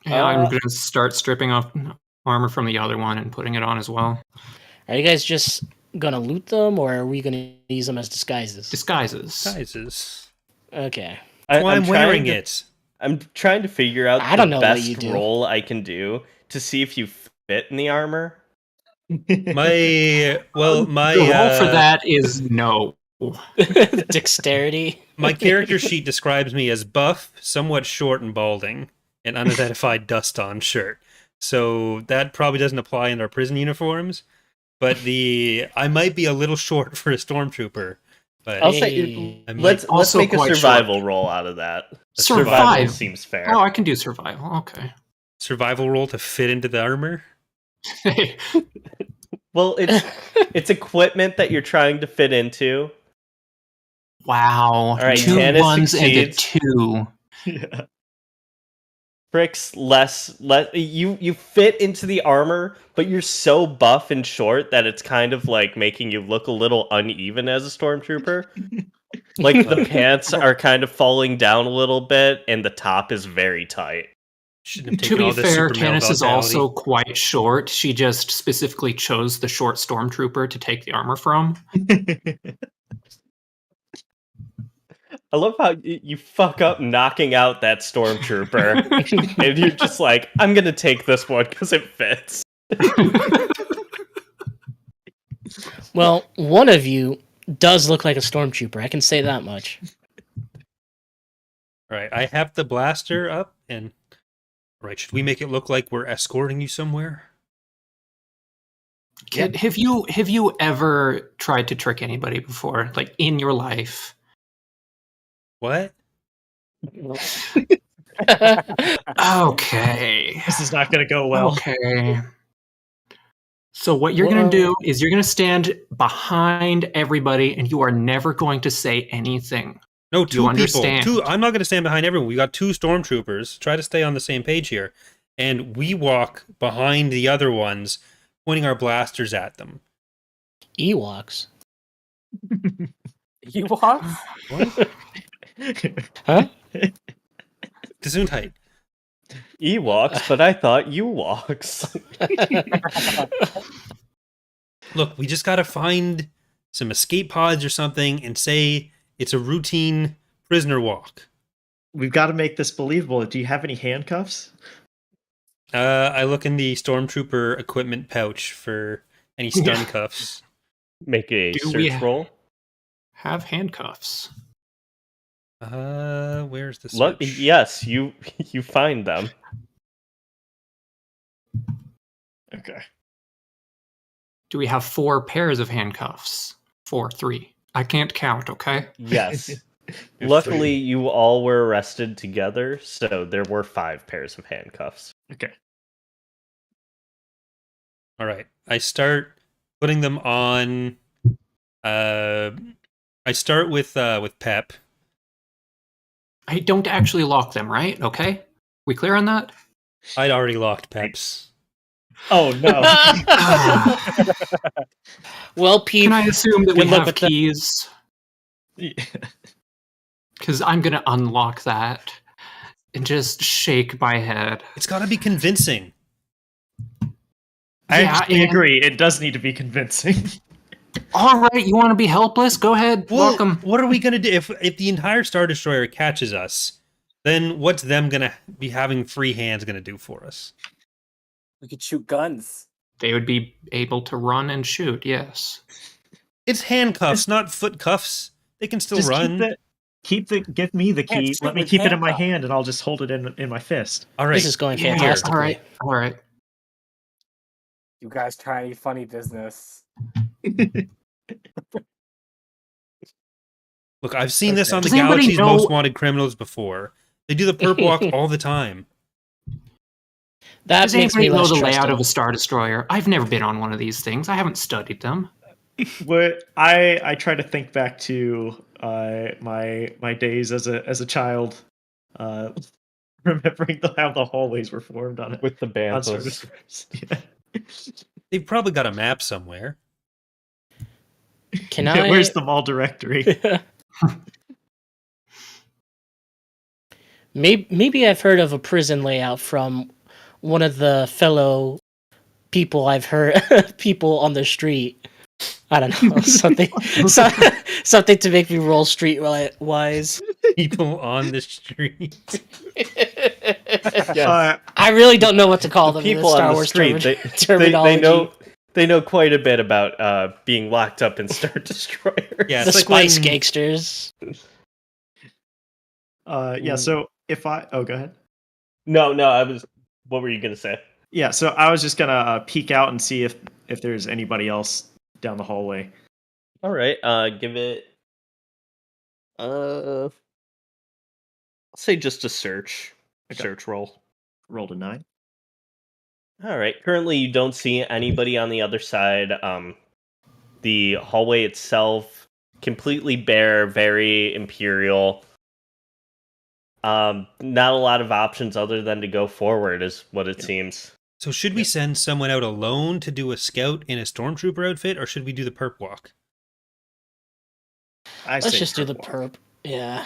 Yeah, I'm gonna start stripping off armor from the other one and putting it on as well. Are you guys just gonna loot them, or are we gonna use them as disguises? Disguises. Okay. That's why I'm wearing to- it. I'm trying to figure out I don't know the what best you do. roll I can do to see if you fit in the armor. My The roll for that is no. Dexterity. My character sheet describes me as buff, somewhat short and balding, and unidentified dust-on shirt. So that probably doesn't apply in our prison uniforms. But I might be a little short for a stormtrooper. But I'll say I might let's also make a quite survival short. roll out of that. A Survive. survival seems fair. Oh, I can do survival. Okay. survival roll to fit into the armor. Well, it's equipment that you're trying to fit into. Wow. All right, 2 Tanis 1s and a succeeds. 2. Yeah. Frick's less you fit into the armor, but you're so buff and short that it's kind of like making you look a little uneven as a stormtrooper. Like the pants are kind of falling down a little bit, and the top is very tight. Shouldn't have To taken be all this fair, super male Tanis is vitality. also quite short. She just specifically chose the short stormtrooper to take the armor from. I love how you fuck up knocking out that stormtrooper, and you're just like, I'm gonna take this one because it fits. Well, one of you does look like a stormtrooper. I can say that much. All right, I have the blaster up, and all right, should we make it look like we're escorting you somewhere? Kid, have you ever tried to trick anybody before, like in your life? What? Okay. This is not going to go well. Okay. So what you're going to do is you're going to stand behind everybody, and you are never going to say anything. No, two You people. understand. I'm not going to stand behind everyone. We got 2 stormtroopers. Try to stay on the same page here, and we walk behind the other ones, pointing our blasters at them. Ewoks. Ewoks? What? Huh? Gesundheit. Ewoks, but I thought you walks. Look, we just got to find some escape pods or something and say it's a routine prisoner walk. We've got to make this believable. Do you have any handcuffs? I look in the stormtrooper equipment pouch for any stun cuffs. Make a Do we search roll. Have handcuffs. Where's the search? Yes, you find them. Okay. Do we have 4 pairs of handcuffs? 4, 3. I can't count, okay? Yes. Luckily, you all were arrested together, so there were 5 pairs of handcuffs. Okay. All right. I start putting them on. I start with Pep. I don't actually lock them, right? Okay? We clear on that? I'd already locked Pep's. Oh, no. Well, Pete, Can I assume that we good luck have with that. keys? Because I'm going to unlock that and just shake my head. It's got to be convincing. I Yeah, actually and- agree. It does need to be convincing. All right, you want to be helpless? Go ahead. Well, Welcome. what are we gonna do if the entire Star Destroyer catches us? Then what's them gonna be having free hands gonna do for us? We could shoot guns. They would be able to run and shoot, yes. It's handcuffs, not foot cuffs. They can still Just run. give me the key. shoot Let me with keep it in my handcuffs. hand, and I'll just hold it in my fist. All right. This is going Yeah, fantastically. all right. You guys try any funny business. Look, I've seen this Okay. on the Does anybody Galaxy's know- Most Wanted Criminals before. They do the perp walk all the time. That Does makes anybody me know less the layout trusting. of a Star Destroyer? I've never been on one of these things. I haven't studied them. What I try to think back to my days as a child, remembering how the hallways were formed on it. With the On Star banthas. Destroyers. Yeah. They've probably got a map somewhere. Can I? Where's the mall directory? Maybe I've heard of a prison layout from one of the fellow people I've heard people on the street. I don't know, something to make me roll street-wise. People on the street. Yes. I really don't know what to call them. in People Star on the Wars street, terminology. they know quite a bit about being locked up in Star Destroyers. Yeah, The it's like Spice when- Gangsters. Yeah. So if go ahead. No, what were you gonna say? Yeah. So I was just gonna peek out and see if there's anybody else down the hallway. All right, give it. I'll say just a search roll. Rolled a 9. All right. Currently, you don't see anybody on the other side. The hallway itself completely bare, very imperial. Not a lot of options other than to go forward, is what it seems. So should we send someone out alone to do a scout in a stormtrooper outfit, or should we do the perp walk? Let's say just do the purple. perp. Yeah.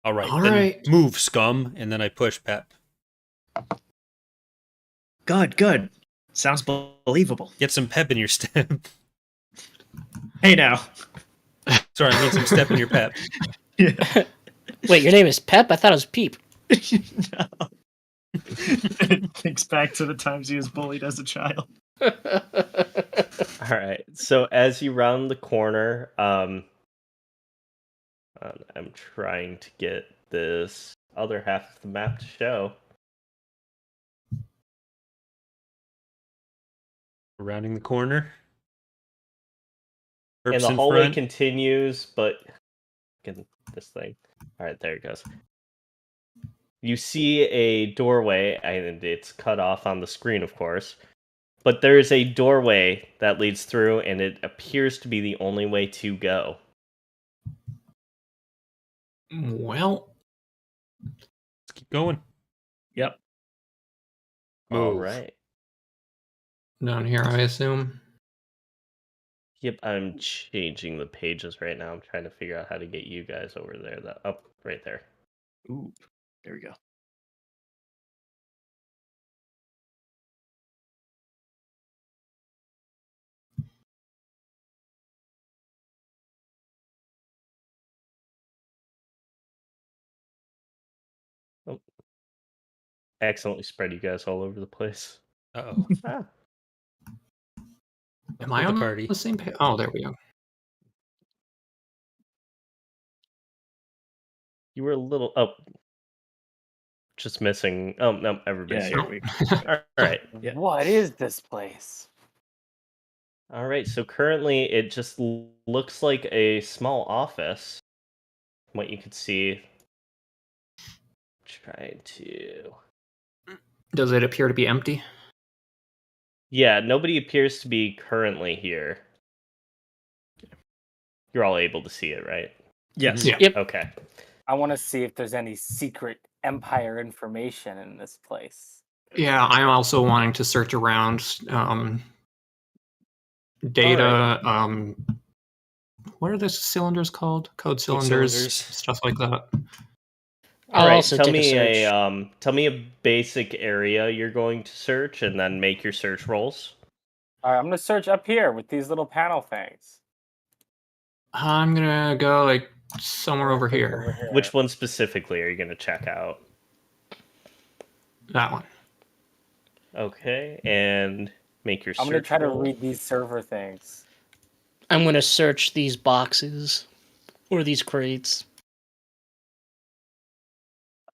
All right, All then right. move, scum, and then I push Pep. Good. Sounds believable. Get some pep in your step. Hey now. Sorry, I mean some step in your pep. Yeah. Wait, your name is Pep? I thought it was Peep. No. It thinks back to the times he was bullied as a child. All right. So as you round the corner, I'm trying to get this other half of the map to show. Rounding the corner. And Perps the in hallway front. continues, but this thing. All right, there it goes. You see a doorway, and it's cut off on the screen, of course. But there is a doorway that leads through, and it appears to be the only way to go. Well, Let's keep going. Yep. All Move. right. down here, I assume. Yep, I'm changing the pages right now. I'm trying to figure out how to get you guys over there. Up right there. Ooh, there we go. Oh. Accidentally spread you guys all over the place. Uh-oh. Ah. Am I the on party. the same page? Oh, there we go. You were a little just missing. Oh no, everybody's Yeah, here. yeah, All right. Yeah. What is this place? All right. So currently, it just looks like a small office. From what you could see. Trying to. Does it appear to be empty? Yeah, nobody appears to be currently here. You're all able to see it, right? Yes. Yeah. Yep. Okay. I want to see if there's any secret Empire information in this place. Yeah, I'm also wanting to search around data. What are the cylinders called? Code cylinders, cylinders. stuff like that. I'll All right. also Tell take me a search. tell me a basic area you're going to search, and then make your search rolls. All right, I'm gonna search up here with these little panel things. I'm gonna go like somewhere over Click here. Which one specifically are you going to check out? That one. Okay, and make your I'm gonna search try to roll. read these server things. I'm going to search these boxes or these crates.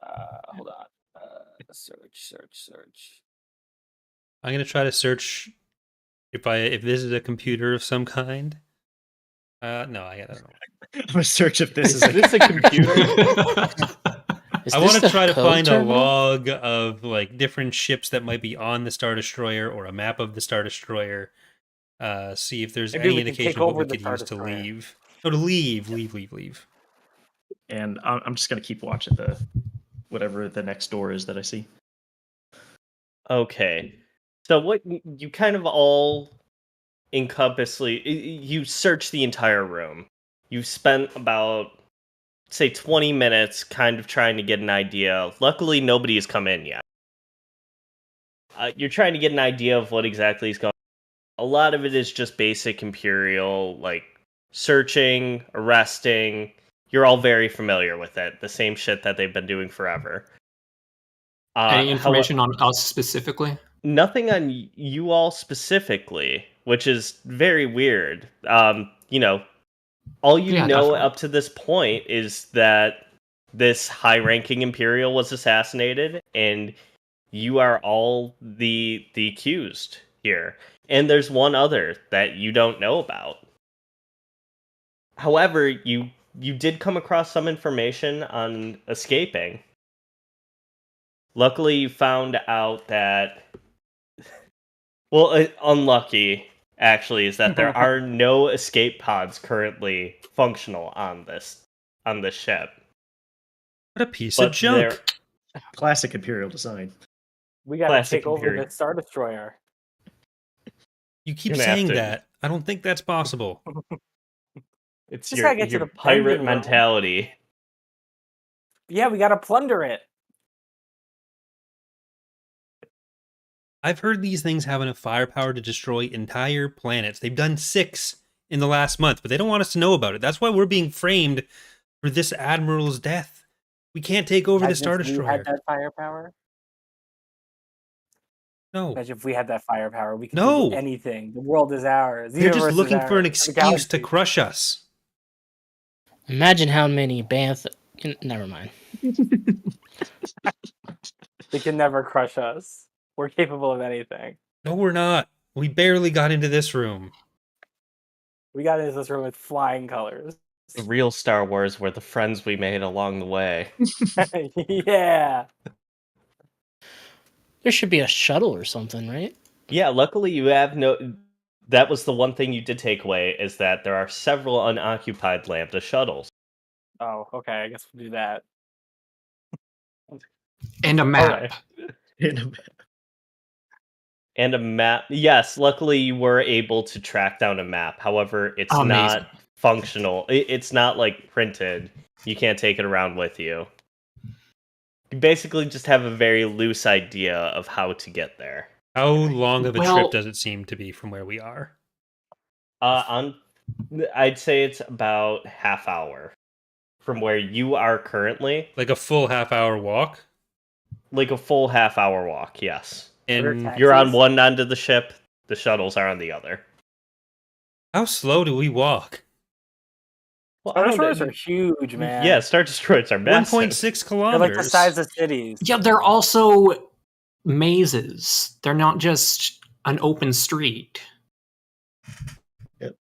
Hold on. Search. I'm gonna try to search if this is a computer of some kind. No, I don't know. I'm gonna search if this is Is this a computer? Is I this want to the try to code find a terminal? log of like different ships that might be on the Star Destroyer or a map of the Star Destroyer. See if there's Maybe any we can indication take of what over we the could Star use to Destroyer. leave. Oh, to leave. and I'm just gonna keep watching the whatever the next door is that I see. Okay. So what you kind of all you search the entire room. You've spent about say 20 minutes kind of trying to get an idea. Luckily nobody has come in yet. You're trying to get an idea of what exactly is going on. A lot of it is just basic Imperial, like searching, arresting. You're all very familiar with it. The same shit that they've been doing forever. Any information on us specifically? Nothing on you all specifically, which is very weird. All you Yeah, know definitely. up to this point is that this high-ranking Imperial was assassinated, and you are all the accused here. And there's one other that you don't know about. However, you did come across some information on escaping. Luckily, you found out that... Well, unlucky, actually, is that there are no escape pods currently functional on this ship. What a piece But of junk! Classic Imperial design. We gotta Classic take over Imperial. the Star Destroyer. You keep Gonna have saying to- that. I don't think that's possible. It's Just your, gotta get to your the pirate engine room. mentality. Yeah, we gotta plunder it. I've heard these things have enough firepower to destroy entire planets. They've done 6 in the last month, but they don't want us to know about it. That's why we're being framed for this admiral's death. We can't take over the Imagine Star if we Destroyer. had that firepower. No. Imagine if we had that firepower. We could No. do anything. The world is ours. The They're just universe is looking for an ours, the excuse to galaxy. crush us. Imagine how many Never mind. They can never crush us. We're capable of anything. No, we're not. We barely got into this room. We got into this room with flying colors. The real Star Wars were the friends we made along the way. Yeah. There should be a shuttle or something, right? Yeah, luckily you have no... That was the one thing you did take away, is that there are several unoccupied Lambda shuttles. Oh, okay. I guess we'll do that. And a map. And a map. Yes, luckily you were able to track down a map. However, it's Amazing. not functional. It's not like printed. You can't take it around with you. You basically just have a very loose idea of how to get there. How long of a Well- trip does it seem to be from where we are? I'd say it's about half hour from where you are currently. Like a full half-hour walk? Like a full half hour walk, yes. And You're on Taxis? one end of the ship, the shuttles are on the other. how slow do we walk? Well, Star Destroyers are huge, man. Yeah, Star Destroyers are massive. 1.6 They're kilometers. like the size of cities. Yeah, they're also mazes. They're not just an open street. But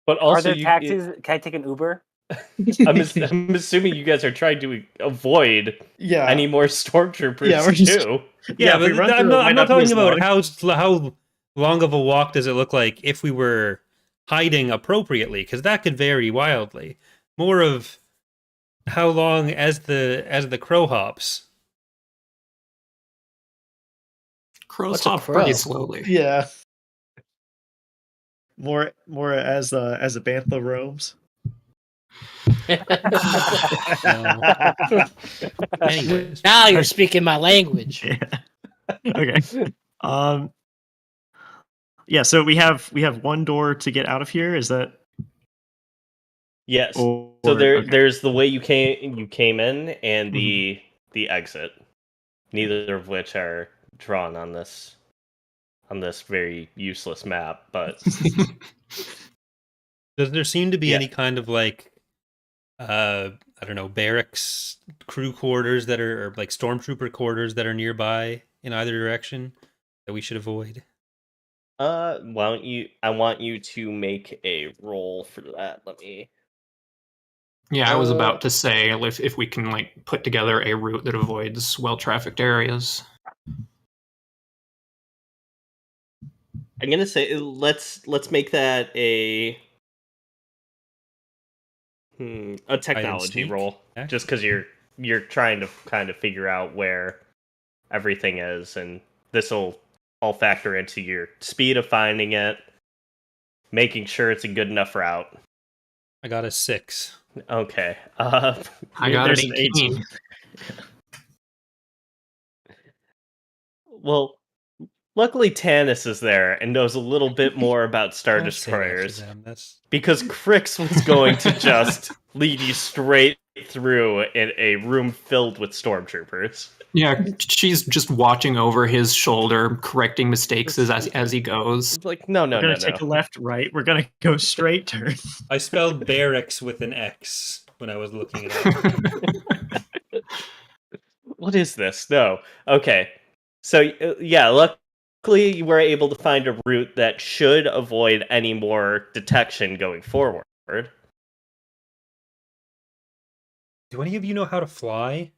Are also, there taxis? Can I take an Uber? I'm assuming you guys are trying to avoid Yeah. any more stormtroopers Yeah, we're just- too. Yeah, if we but run I'm through it, not, it I'm might not be talking as about long. how long of a walk does it look like if we were hiding appropriately, because that could vary wildly. More of how long as the crow hops. Crows What's a hop crow? pretty slowly. Yeah. More as a bantha roams. Anyways, Now you're speaking my language. Okay. Yeah, so we have one door to get out of here. Is that Yes. or, So okay. there's the way you came in and the exit. Neither of which are drawn on this very useless map, but does there seem to be Yeah. any kind of like I don't know, barracks, crew quarters that are, or like stormtrooper quarters that are nearby in either direction that we should avoid? I want you to make a roll for that. Let me. Yeah, I was about to say if we can like put together a route that avoids well-trafficked areas. I'm gonna say let's make that a technology sneak? roll, Okay. just because you're trying to kind of figure out where everything is, and this will all factor into your speed of finding it, making sure it's a good enough route. I got a 6. Okay. I got there's an an 18. Well, luckily Tanis is there and knows a little bit more about Star Don't say that to Destroyers, them. That's because Crix was going to just lead you straight through in a room filled with stormtroopers. Yeah, she's just watching over his shoulder, correcting mistakes as he goes. It's like, no. We're gonna take a left, right. We're gonna go straight turn. I spelled barracks with an X when I was looking it up. What is this? No. Okay. So, yeah, luckily you were able to find a route that should avoid any more detection going forward. Do any of you know how to fly?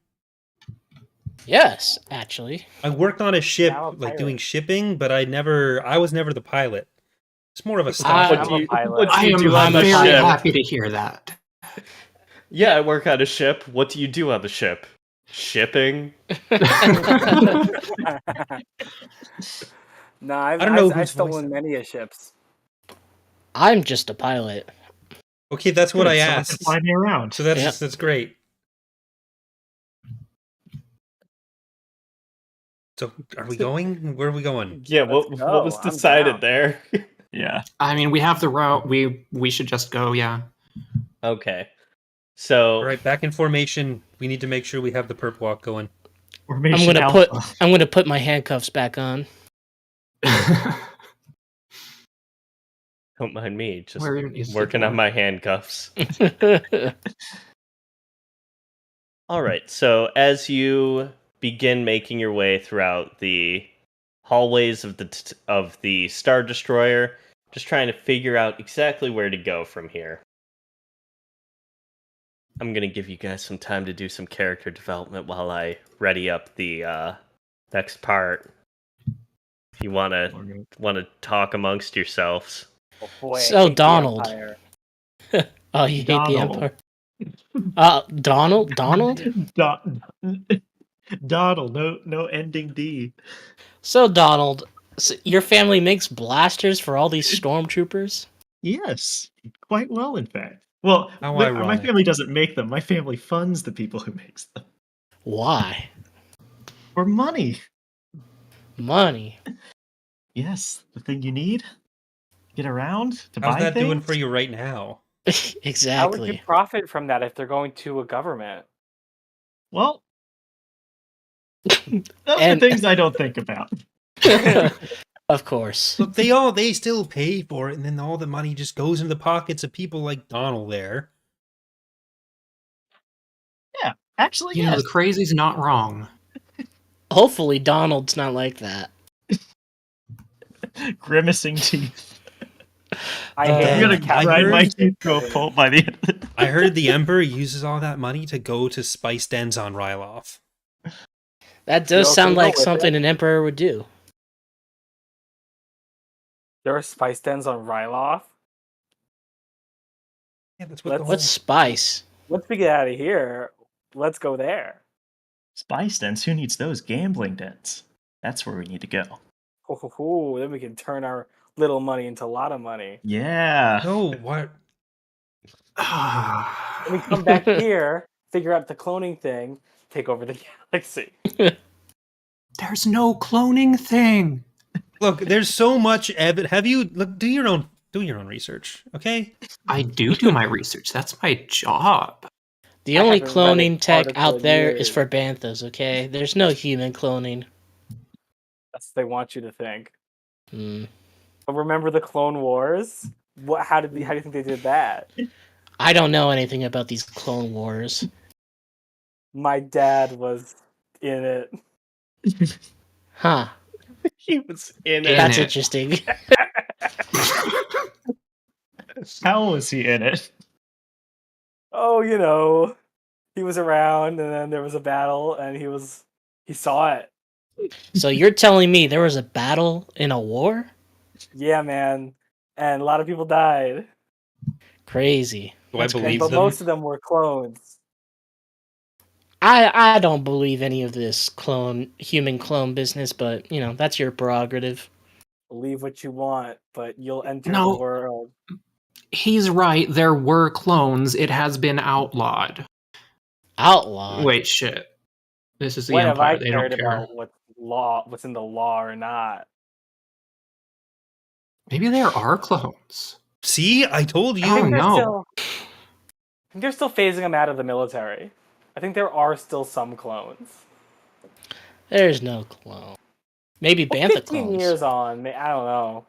Yes, actually. I worked on a ship, I'm a like doing pirate. shipping, but I was never the pilot. It's more of a I- stop. I'm a pilot. what do I you am do on the very ship? happy to hear that. Yeah, I work on a ship. What do you do on the ship? Shipping? No, I don't know I've whose stolen voice- many a ships. I'm just a pilot. Okay, that's what I Someone can asked. Fly me around. So Yeah. that's great. So are we going? Where are we going? Yeah, Let's what go. was I'm decided down. there? Yeah. I mean, we have the route. We should just go. Yeah. Okay. So, All right, back in formation. We need to make sure we have the perp walk going. Formation Alpha. I'm gonna put my handcuffs back on. don't mind me, just Where is the working on door? my handcuffs. All right, so as you begin making your way throughout the hallways of the Star Destroyer, just trying to figure out exactly where to go from here. I'm gonna give you guys some time to do some character development while I ready up the next part. If you wanna talk amongst yourselves. Oh boy, I So, hate the Donald. Empire. Oh, you hate the Donald. Empire? Donald? Donald, no ending D. So, Donald, your family makes blasters for all these stormtroopers? Yes, quite well, in fact. Well, How my ironic. family doesn't make them. My family funds the people who makes them Why? for money. Money. Yes, the thing you need. Get around to How's buy that things. doing for you right now? How would you Exactly. profit from that if they're going to a government? Well, those are And- things I don't think about. Of course. Look, they still pay for it, and then all the money just goes in the pockets of people like Donald there. Yeah, actually, You know, yes. the crazy's not wrong. Hopefully, Donald's not like that. Grimacing teeth. I Uh, hate I'm Yeah, gonna the I grind my heard- teeth to a pulp by the end of it. I heard the Emperor uses all that money to go to spice dens on Ryloth. That does Yo, sound can we go like with something it? an emperor would do. There are spice dens on Ryloth. Yeah, that's what Let's- the What's whole... spice? Once we get out of here, let's go there. Spice dens? Who needs those? Gambling dens. That's where we need to go. Then we can turn our little money into a lot of money. Yeah. No, what? Then we come back here, figure out the cloning thing, take over the galaxy. There's no cloning thing. Look, there's so much evidence. Have you do your own research, okay? I do my research. That's my job. The I only haven't read an cloning tech article out in there years. is for banthas, okay? There's no human cloning. That's what they want you to think. Hmm. But remember the Clone Wars? How do you think they did that? I don't know anything about these Clone Wars. My dad was in it. Huh. He was in In it. That's it. interesting. How was he in it? Oh, he was around, and then there was a battle, and he saw it. So you're telling me there was a battle in a war? Yeah, man. And a lot of people died. Crazy. Do I That's believe But them? most of them were clones. I don't believe any of this human clone business, but that's your prerogative. Believe what you want, but you'll enter No. the world. He's right. There were clones. It has been outlawed. Outlaw. Wait, shit. This is the When have I Empire. They don't cared care. about what's in the law or not? Maybe there are clones. See, I told you. Oh, I think no. they're still phasing them out of the military. I think there are still some clones. There's no clone. Maybe Well, Bantha 15 clones. years on, I don't know.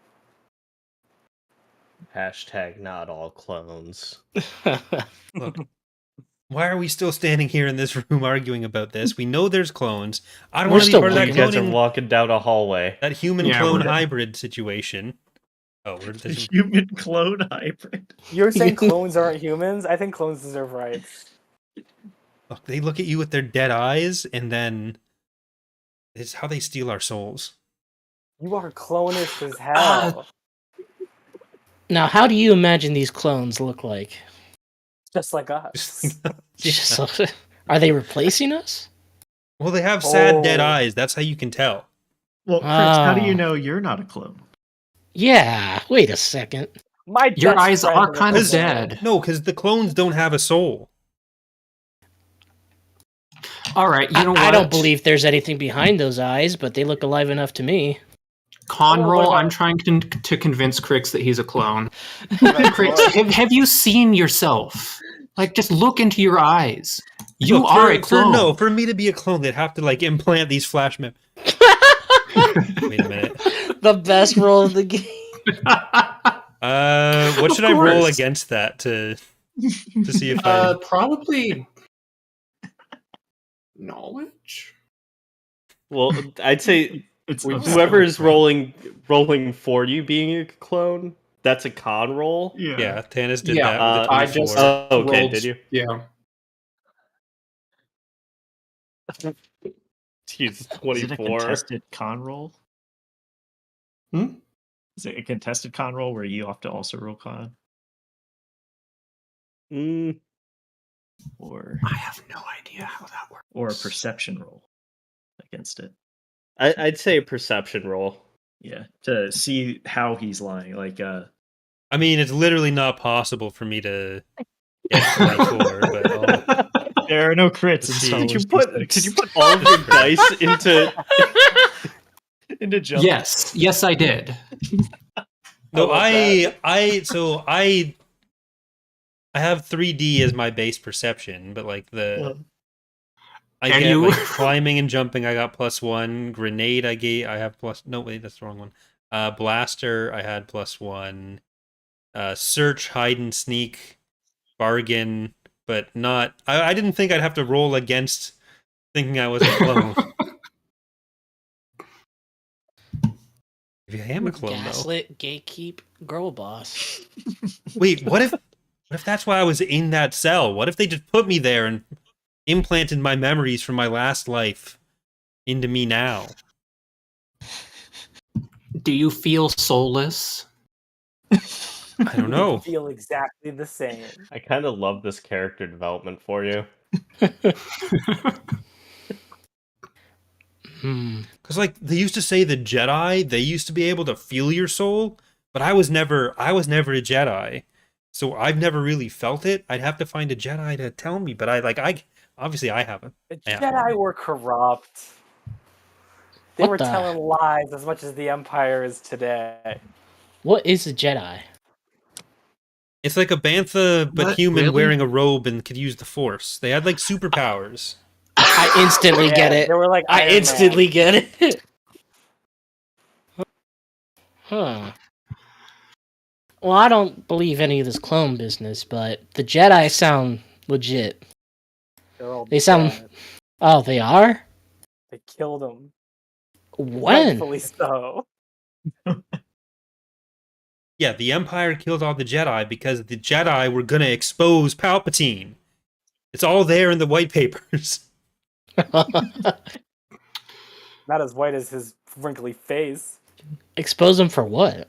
Hashtag not all clones. Look, why are we still standing here in this room arguing about this? We know there's clones. I don't We're want to be still part of that You guys are cloning, walking down a hallway. that human Yeah, clone we're- hybrid situation. Oh, we're The this, human clone hybrid. You're saying clones aren't humans? I think clones deserve rights. look, they look at you with their dead eyes, and then it's how they steal our souls. You are clonish as hell. Now, how do you imagine these clones look like? Just like us. Just- Are they replacing us? Well, they have sad dead Oh. eyes. That's how you can tell. Well, Chris, how do you Oh. know you're not a clone? Yeah, wait a second. My Your best eyes friend are was kind a of clone. dead. No, because the clones don't have a soul. All right, you know what? I don't believe there's anything behind those eyes, but they look alive enough to me. Con Oh, roll. what I'm about- trying to convince Crix that he's a clone. Right, Crix, Lord. have you seen yourself? Like, just look into your eyes. You Look, are a clone. For me to be a clone, they'd have to like implant these flash mem. Wait a minute. The best roll of the game. What Of should I roll course. against that to see if I? Probably knowledge. Well, I'd say It's whoever is rolling for you being a clone, that's a con roll. Yeah, Tanis did Yeah, that with a I 24. just okay, rolled- did you? Yeah. Jeez, Is it a 24. contested con roll? Hmm? Is it a contested con roll where you have to also roll con? Mm, Or I have no idea how that works. or a perception roll against it? I'd say a perception roll. Yeah, to see how he's lying. Like, I mean, it's literally not possible for me to get 24, but there are no crits in Let's see. Star Wars. Did you put all of your dice into jump? Yes, I did. no, love I have 3D as my base perception, but like I Can get you- like climbing and jumping. I got +1. Grenade, I have plus. No, wait, that's the wrong one. Blaster, I had +1. Search, hide and sneak, bargain, but not. I didn't think I'd have to roll against thinking I was a clone. Maybe I am a clone though. Gaslit, gatekeep, girl boss. Wait, what if that's why I was in that cell? What if they just put me there and implanted my memories from my last life into me now? Do you feel soulless? I don't know. Feel exactly the same. I kind of love this character development for you. Because like they used to say the Jedi, they used to be able to feel your soul, but I was never a Jedi. So I've never really felt it. I'd have to find a Jedi to tell me, but I obviously I haven't. The Yeah. Jedi were corrupt. They What were the- telling lies as much as the Empire is today. What is a Jedi? It's like a bantha but What? human Really? wearing a robe and could use the Force. They had like superpowers. I instantly get it. They were like I Iron Man. instantly get it. Huh. Well, I don't believe any of this clone business, but the Jedi sound legit. They're all They sound- dead. Oh, they are? They killed him. When? Rightfully so. Yeah, the Empire killed all the Jedi because the Jedi were gonna expose Palpatine. It's all there in the white papers. Not as white as his wrinkly face. Expose them for what?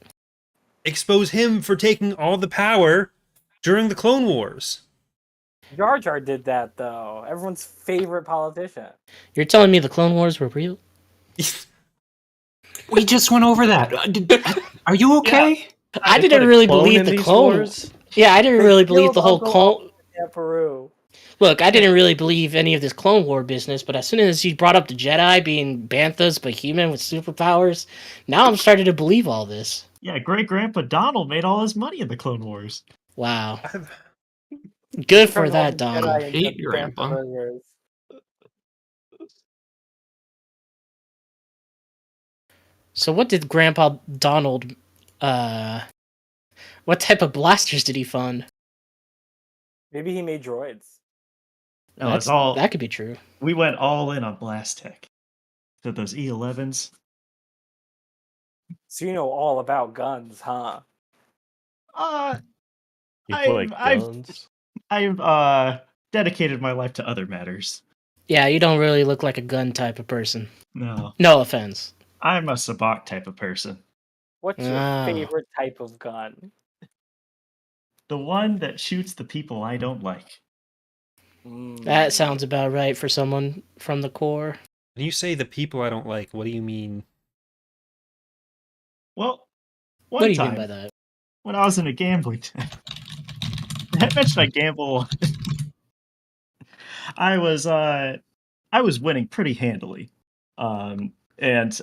Expose him for taking all the power during the Clone Wars. Jar Jar did that though. Everyone's favorite politician. You're telling me the Clone Wars were real? We just went over that. Are you okay? I They put didn't a really clone believe in the these clone. wars? Yeah, I didn't They really believe killed the whole Uncle clone. Yeah, Peru. Look, I didn't really believe any of this Clone War business, but as soon as he brought up the Jedi being banthas but human with superpowers, now I'm starting to believe all this. Yeah, great grandpa Donald made all his money in the Clone Wars. Wow. Good for Turned all that, the Jedi Donald. into Hate Grandpa. burgers. So what did Grandpa Donald what type of blasters did he fund? Maybe he made droids. No, it's all. That could be true. We went all in on blast tech. So those E11s. So you know all about guns, huh? People like I've guns. I've dedicated my life to other matters. Yeah, you don't really look like a gun type of person. No, No offense. I'm a sabacc type of person. What's your Ah. favorite type of gun? The one that shoots the people I don't like. That sounds about right for someone from the core. When you say the people I don't like, what do you mean? Well, What do one you time mean by that? when I was in a gambling town, I mentioned I gamble. I was winning pretty handily, and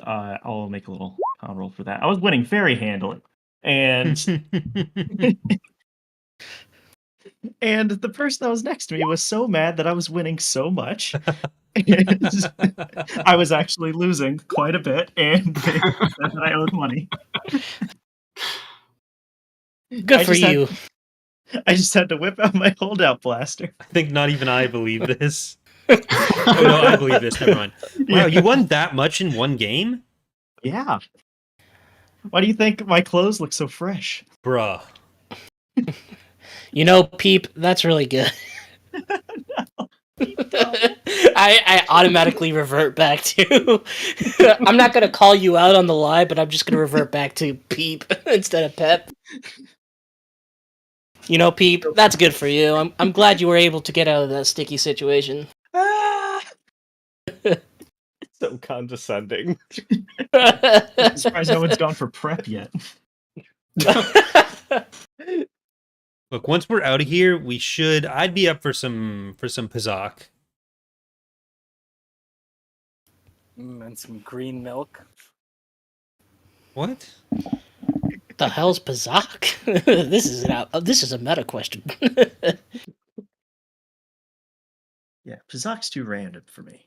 I'll make a little con roll for that. I was winning very handily, and and the person that was next to me was so mad that I was winning so much. And I was actually losing quite a bit, and they said that I owed money. Good for you. I just had to whip out my holdout blaster. I think not even I believe this. Oh no, I believe this. Never mind. Wow, you won that much in one game? Yeah. Why do you think my clothes look so fresh? Bruh. You know, Peep, that's really good. I automatically revert back to. I'm not gonna call you out on the lie, but I'm just gonna revert back to Peep instead of Pep. You know, Peep, that's good for you. I'm glad you were able to get out of that sticky situation. So condescending. I'm surprised no one's gone for prep yet. Look, once we're out of here, we should. I'd be up for some Pazak. And some green milk. What? The hell's Pazak? This is a meta question. Yeah, Pazak's too random for me.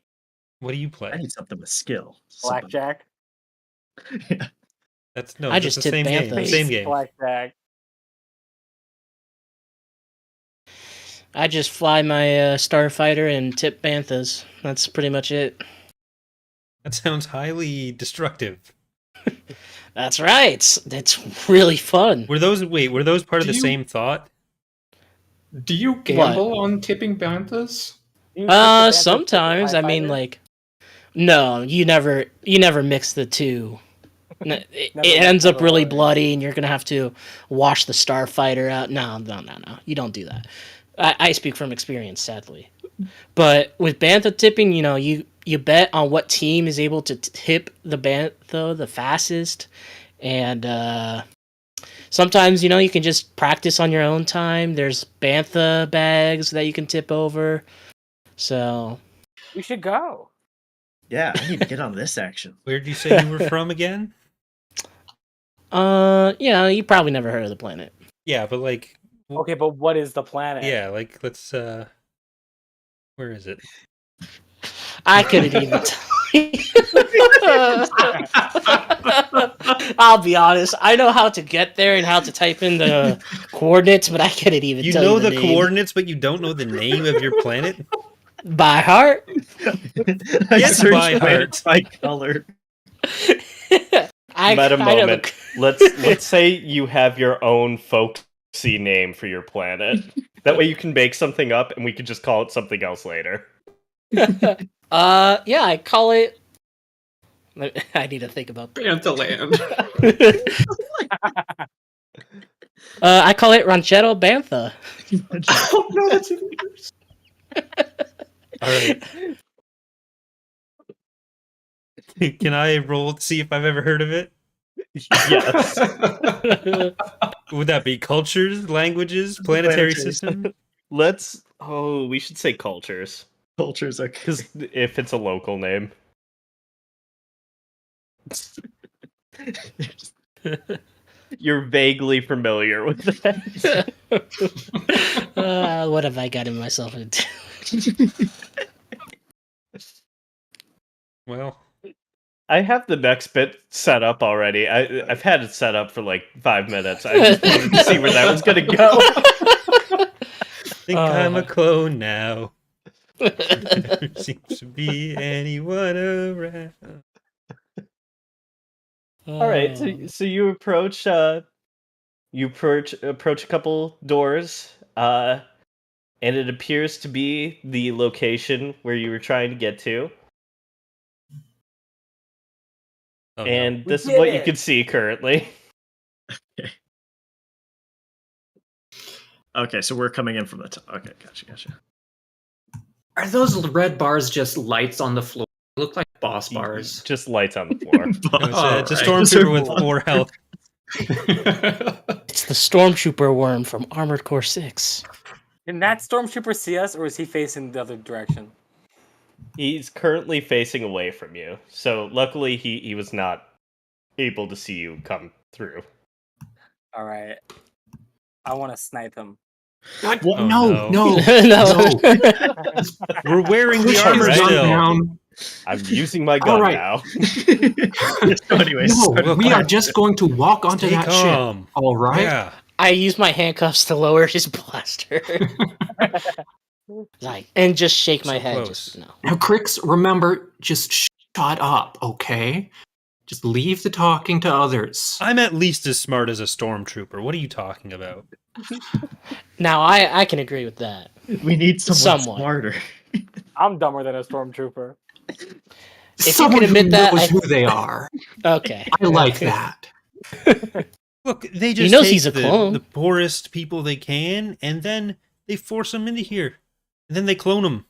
What do you I play? need something with skill. Something- Blackjack. Yeah. That's no. I That's just the tipped same game. Banthas. Same game. Blackjack. I just fly my starfighter and tip banthas. That's pretty much it. That sounds highly destructive. That's right. That's really fun. Were those part of Do the you- same thought? Do you gamble on tipping banthas? Sometimes. I mean, like, no, you never mix the two. It ends up really bloody, and you're gonna have to wash the starfighter out. No. You don't do that. I speak from experience, sadly. But with bantha tipping, you bet on what team is able to tip the bantha the fastest, and sometimes you can just practice on your own time. There's bantha bags that you can tip over, so We should go. Yeah, I need to get on this action. Where'd you say you were from again? you probably never heard of the planet. Yeah, but like, Okay, but what is the planet? yeah, like let's. Where is it? I couldn't even tell you. I'll be honest. I know how to get there and how to type in the coordinates, but I couldn't even You tell know you the the name. coordinates, but you don't know the name of your planet. By heart. I Yes, searched by planets by color. Meta I know moment. Let's say you have your own folksy name for your planet. That way you can make something up and we can just call it something else later. I call it. I need to think about. Bantha land. I call it Ranchero Bantha. Oh no, that's even worse. All right. Can I roll to see if I've ever heard of it? Yes. Would that be cultures, languages, planetary system? We should say cultures. Cultures, okay. Because if it's a local name. You're vaguely familiar with that. What have I gotten myself into? Well, I have the next bit set up already. I've had it set up for like 5 minutes. I just wanted to see where that was going to go. I think I'm a clone now. There seems to be anyone around. All right, so you approach a couple doors, and it appears to be the location where you were trying to get to. Oh, And We this is did what you it! can see currently. Okay, so we're coming in from the top. Okay, gotcha. Are those red bars just lights on the floor? They look like boss bars. Just lights on the floor. no, it's a Alright. stormtrooper with 4 health. It's the Stormtrooper worm from Armored Core 6. Can that stormtrooper see us, or is he facing the other direction? He's currently facing away from you, so luckily he was not able to see you come through. All right. I want to snipe him. God, Oh, no, no. no. We're wearing the Push his armor gun still. down. I'm using my All gun right. now. So anyways, No, so we are just going to walk onto Stay that calm. ship. All right. Yeah. I use my handcuffs to lower his blaster. Like, and just shake my So head. close. Just no. Now, Crix, remember, just shut up, okay? Just leave the talking to others. I'm at least as smart as a stormtrooper. What are you talking about? Now I can agree with that. we need someone Somewhat. smarter. I'm dumber than a stormtrooper. If you Someone can admit who that, knows who they are. Okay. I like that. Look, they He just knows take he's a clone. the poorest people they can, and then they force them into here. And then they clone them.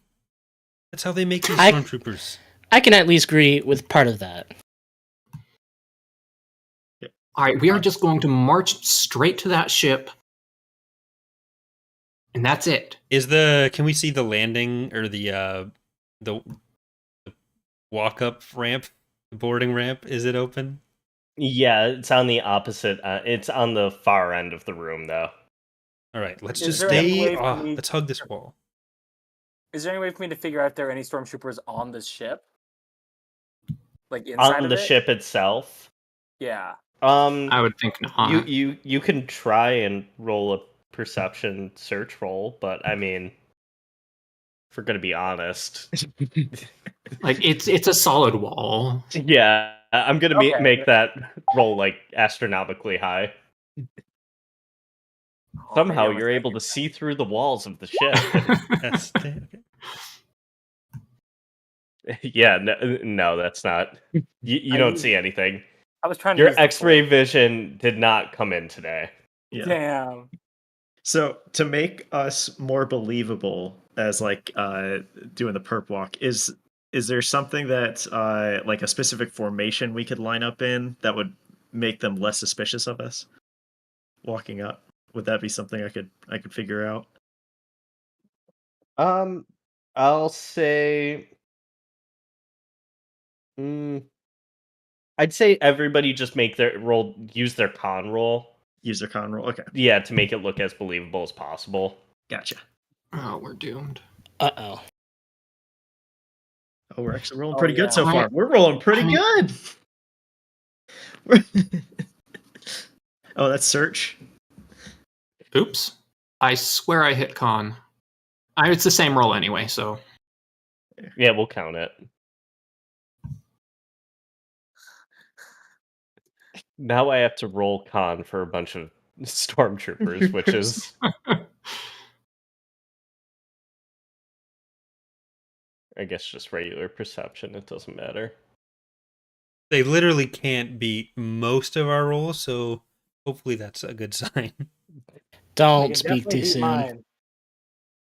That's how they make these I- stormtroopers. I can at least agree with part of that. All right, we are just going to march straight to that ship. And that's it. Can we see the landing or the walk up ramp, the boarding ramp? Is it open? Yeah, it's on the opposite. It's on the far end of the room, though. All right, let's Is just there any stay. way for me- Let's hug this wall. Is there any way for me to figure out if there are any stormtroopers on this ship? Like inside On of the it? ship itself. Yeah. I would think not. You can try and roll a perception search roll, but I mean, if we're gonna be honest, Like it's a solid wall. yeah, I'm gonna Okay. make that roll like astronomically high. Somehow Okay, you're able to see through the walls of the ship. That's okay. Yeah, no, that's not. You don't see anything. I was trying to Your use the X-ray vision did not come in today. Yeah. Damn. So to make us more believable as like doing the perp walk, is there something that like a specific formation we could line up in that would make them less suspicious of us walking up? Would that be something I could figure out? I'll say, I'd say everybody just make their roll, use their con roll. Use their con roll. Okay, Yeah, to make it look as believable as possible. gotcha. Oh, we're doomed. Uh-oh. Oh, we're actually rolling Oh, pretty yeah. good so I- far. We're rolling pretty I mean- good. We're- oh, that's search. Oops. I swear I hit con. It's the same roll anyway, so. Yeah, we'll count it. Now I have to roll con for a bunch of stormtroopers, which is, I guess, just regular perception. It doesn't matter. They literally can't beat most of our rolls, so hopefully that's a good sign. They Don't can speak definitely too beat soon. mine.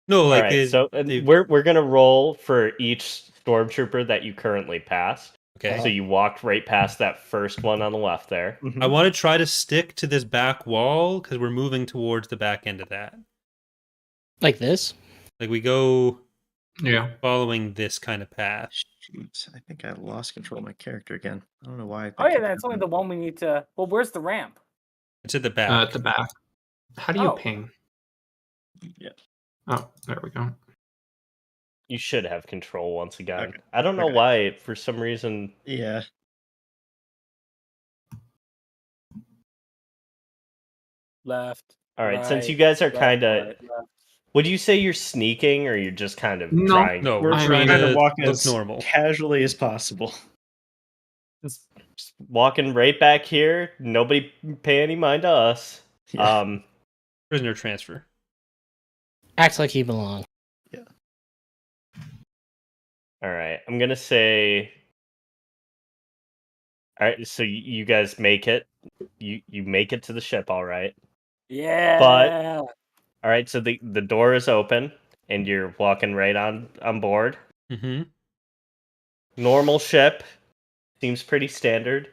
No, like All right, so we're gonna roll for each stormtrooper that you currently passed. okay. So you walked right past that first one on the left there. Mhm. I want to try to stick to this back wall because we're moving towards the back end of that. Like this? Like we go Yeah. following this kind of path. Shoot, I think I lost control of my character again. I don't know why. Oh yeah, that's only the one we need to. Well, where's the ramp? It's at the back. At the back. How do you Oh. ping? Yeah. Oh, there we go. You should have control once again. Okay. I don't know Okay. why, for some reason. Yeah. Left. All right, since right, you guys are left, kind of, right, left. would you say you're sneaking, or you're just kind of No. trying? No, We're we're I trying mean- to walk look as normal. casually as possible. Just walking right back here. Nobody pay any mind to us. Yeah. Prisoner transfer. Act like you belong. All right, I'm gonna say. All right, so you guys make it. You make it to the ship, all right. Yeah. All right, so the door is open, and you're walking right on board. Mm-hmm. Normal ship, seems pretty standard.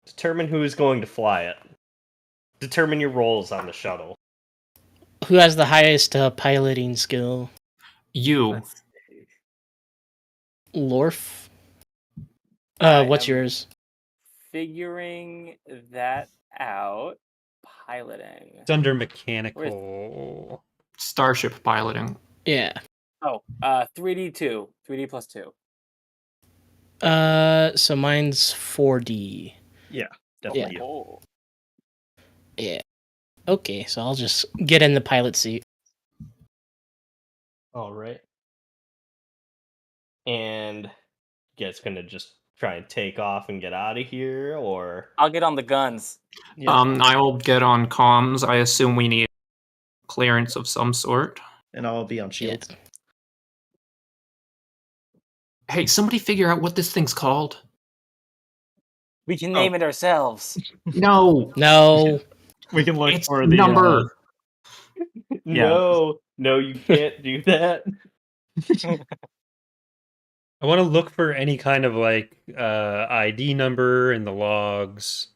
Determine who is going to fly it. Determine your roles on the shuttle. Who has the highest piloting skill? You. Let's see. Lorf? I What's am yours? Figuring that out. Piloting. It's under mechanical. Starship piloting. Yeah. Oh, 3D2. 3D plus 2. So mine's 4D. Definitely. Oh. Yeah. Okay, so I'll just get in the pilot seat. All right. And you guys gonna just try and take off and get out of here, or? I'll get on the guns. Yeah. I'll get on comms. I assume we need clearance of some sort. And I'll be on Yeah. shield. Hey, somebody figure out what this thing's called. We can name it ourselves. No, No. We can look it's for the number. No, you can't do that. I want to look for any kind of like ID number in the logs,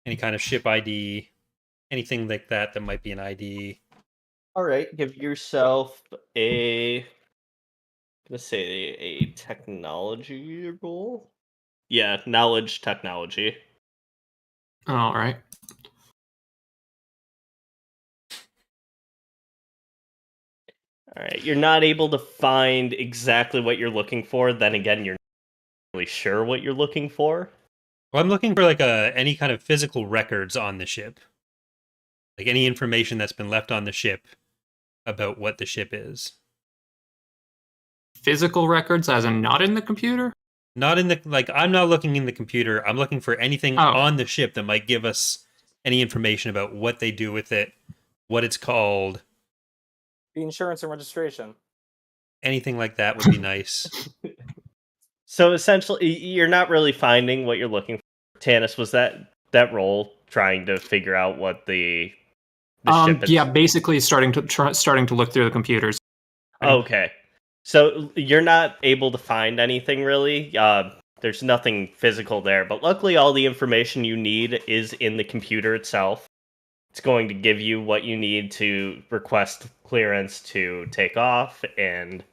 any kind of ship ID, anything like that that might be an ID. All right, give yourself a. I'm gonna say a technology roll. Yeah, knowledge technology. All right. All right, you're not able to find exactly what you're looking for. Then again, you're not really sure what you're looking for. Well, I'm looking for like any kind of physical records on the ship, like any information that's been left on the ship about what the ship is. Physical records, as in not in the computer. Not in the I'm not looking in the computer. I'm looking for anything on the ship that might give us any information about what they do with it, what it's called. The insurance and registration. Anything like that would be nice. So essentially, you're not really finding what you're looking for. Tanis, was that role trying to figure out what the ship is? Yeah, basically starting to look through the computers. Okay. So you're not able to find anything really. There's nothing physical there, but luckily all the information you need is in the computer itself. It's going to give you what you need to request clearance to take off and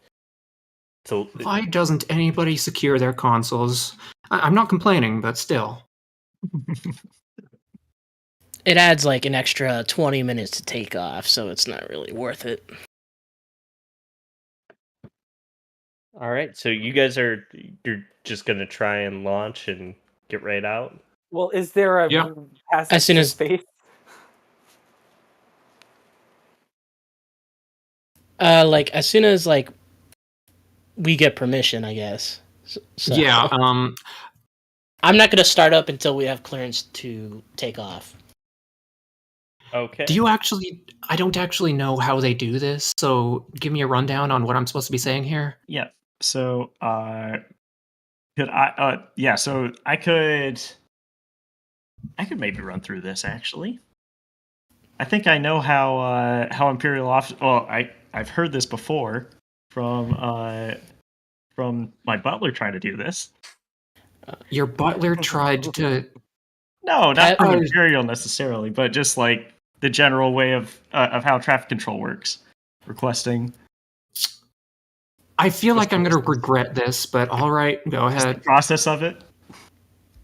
to... Why doesn't anybody secure their consoles? I'm not complaining, but still. It adds like an extra 20 minutes to take off, so it's not really worth it. All right, so you guys you're just going to try and launch and get right out? Well, is there a passage As soon to as- space? Like as soon as like we get permission, I guess. So, Yeah. I'm not gonna start up until we have clearance to take off. Okay. I don't actually know how they do this, so give me a rundown on what I'm supposed to be saying here. Yeah. So, could I? Yeah. So I could maybe run through this actually. I think I know how Imperial officers. Well, I've heard this before from my butler trying to do this. Your butler tried to... No, not from Oh. Imperial necessarily, but just like the general way of how traffic control works. Requesting. I feel like I'm going to regret this, but all right, go The ahead. process of it.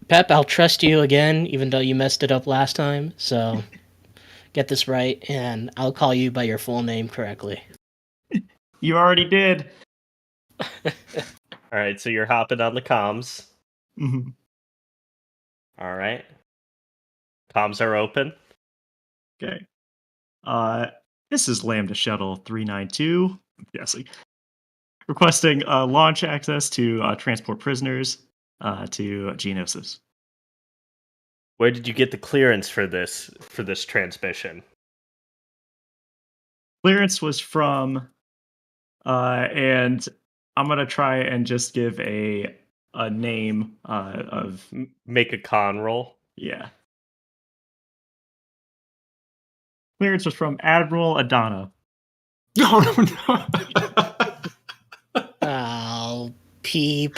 Pep, I'll trust you again, even though you messed it up last time. So get this right, and I'll call you by your full name correctly. You already did. All right, so you're hopping on the comms. Mm-hmm. All right. Comms are open. Okay. This is Lambda Shuttle 392. I'm guessing. Requesting launch access to transport prisoners to Geonosis. Where did you get the clearance for this transmission? Clearance was from, and I'm gonna try and just give a name of Make a con roll. yeah. Clearance was from Admiral Adana. Oh, no. Oh, peep.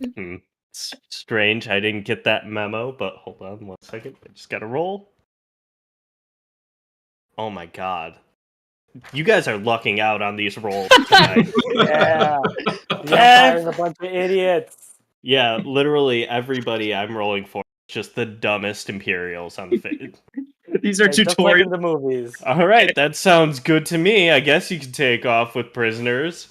It's strange. I didn't get that memo, but hold on 1 second. I just got to roll. Oh my god. You guys are lucking out on these rolls tonight. Yeah. The Empire's a bunch of idiots. Yeah, literally everybody I'm rolling for is just the dumbest Imperials on the face. These are Just like in tutorials. the movies. All right, that sounds good to me. I guess you can take off with prisoners.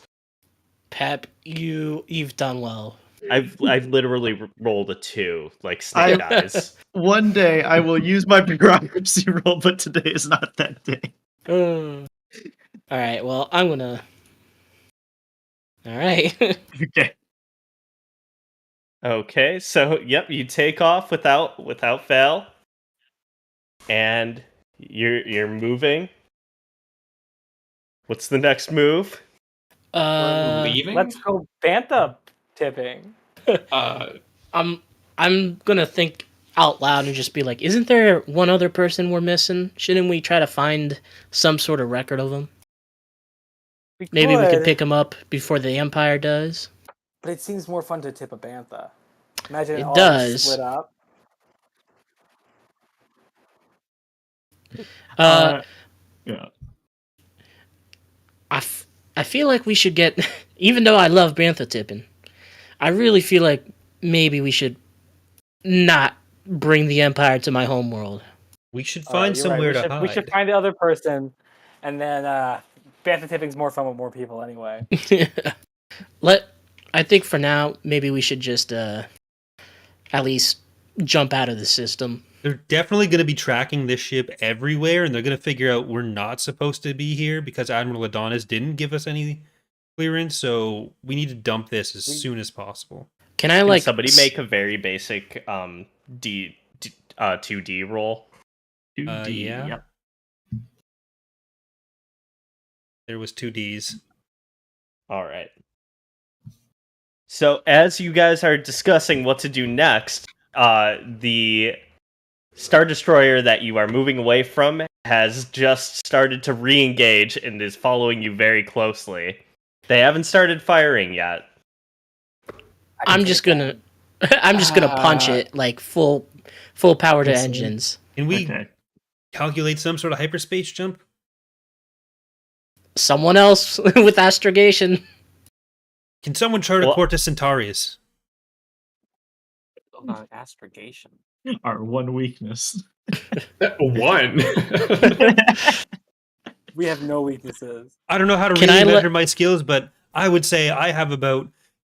Pep, you've done well. I've literally rolled a 2, like Snake Eyes. One day I will use my bureaucracy roll, but today is not that day. All right. Well, I'm gonna. All right. Okay. Okay, so yep, you take off without fail, and you're moving. What's the next move? We're leaving. Let's go bantha tipping. I'm gonna think out loud and just be like, isn't there one other person we're missing? Shouldn't we try to find some sort of record of him? Maybe we could pick him up before the Empire does. But it seems more fun to tip a bantha. Imagine It all does. split up. Yeah. I feel like we should get, even though I love bantha tipping, I really feel like maybe we should not bring the Empire to my homeworld. We should find You're somewhere right. to hide. We should find the other person, and then bantha tipping's more fun with more people anyway. I think for now, maybe we should just at least jump out of the system. They're definitely going to be tracking this ship everywhere, and they're going to figure out we're not supposed to be here because Admiral Adonis didn't give us any clearance, so we need to dump this as soon as possible. Can I, Can somebody make a very basic 2D roll? 2D. Yeah. Yep. There was 2 Ds. All right. So as you guys are discussing what to do next, the Star Destroyer that you are moving away from has just started to re-engage and is following you very closely. They haven't started firing yet. I'm just gonna punch it like full power to engines. Can we calculate some sort of hyperspace jump? Someone else with astrogation. Can someone chart a Cortus Centaurus? Astrogation. Our one weakness. One. We have no weaknesses. I don't know how to really measure my skills, but I would say I have about,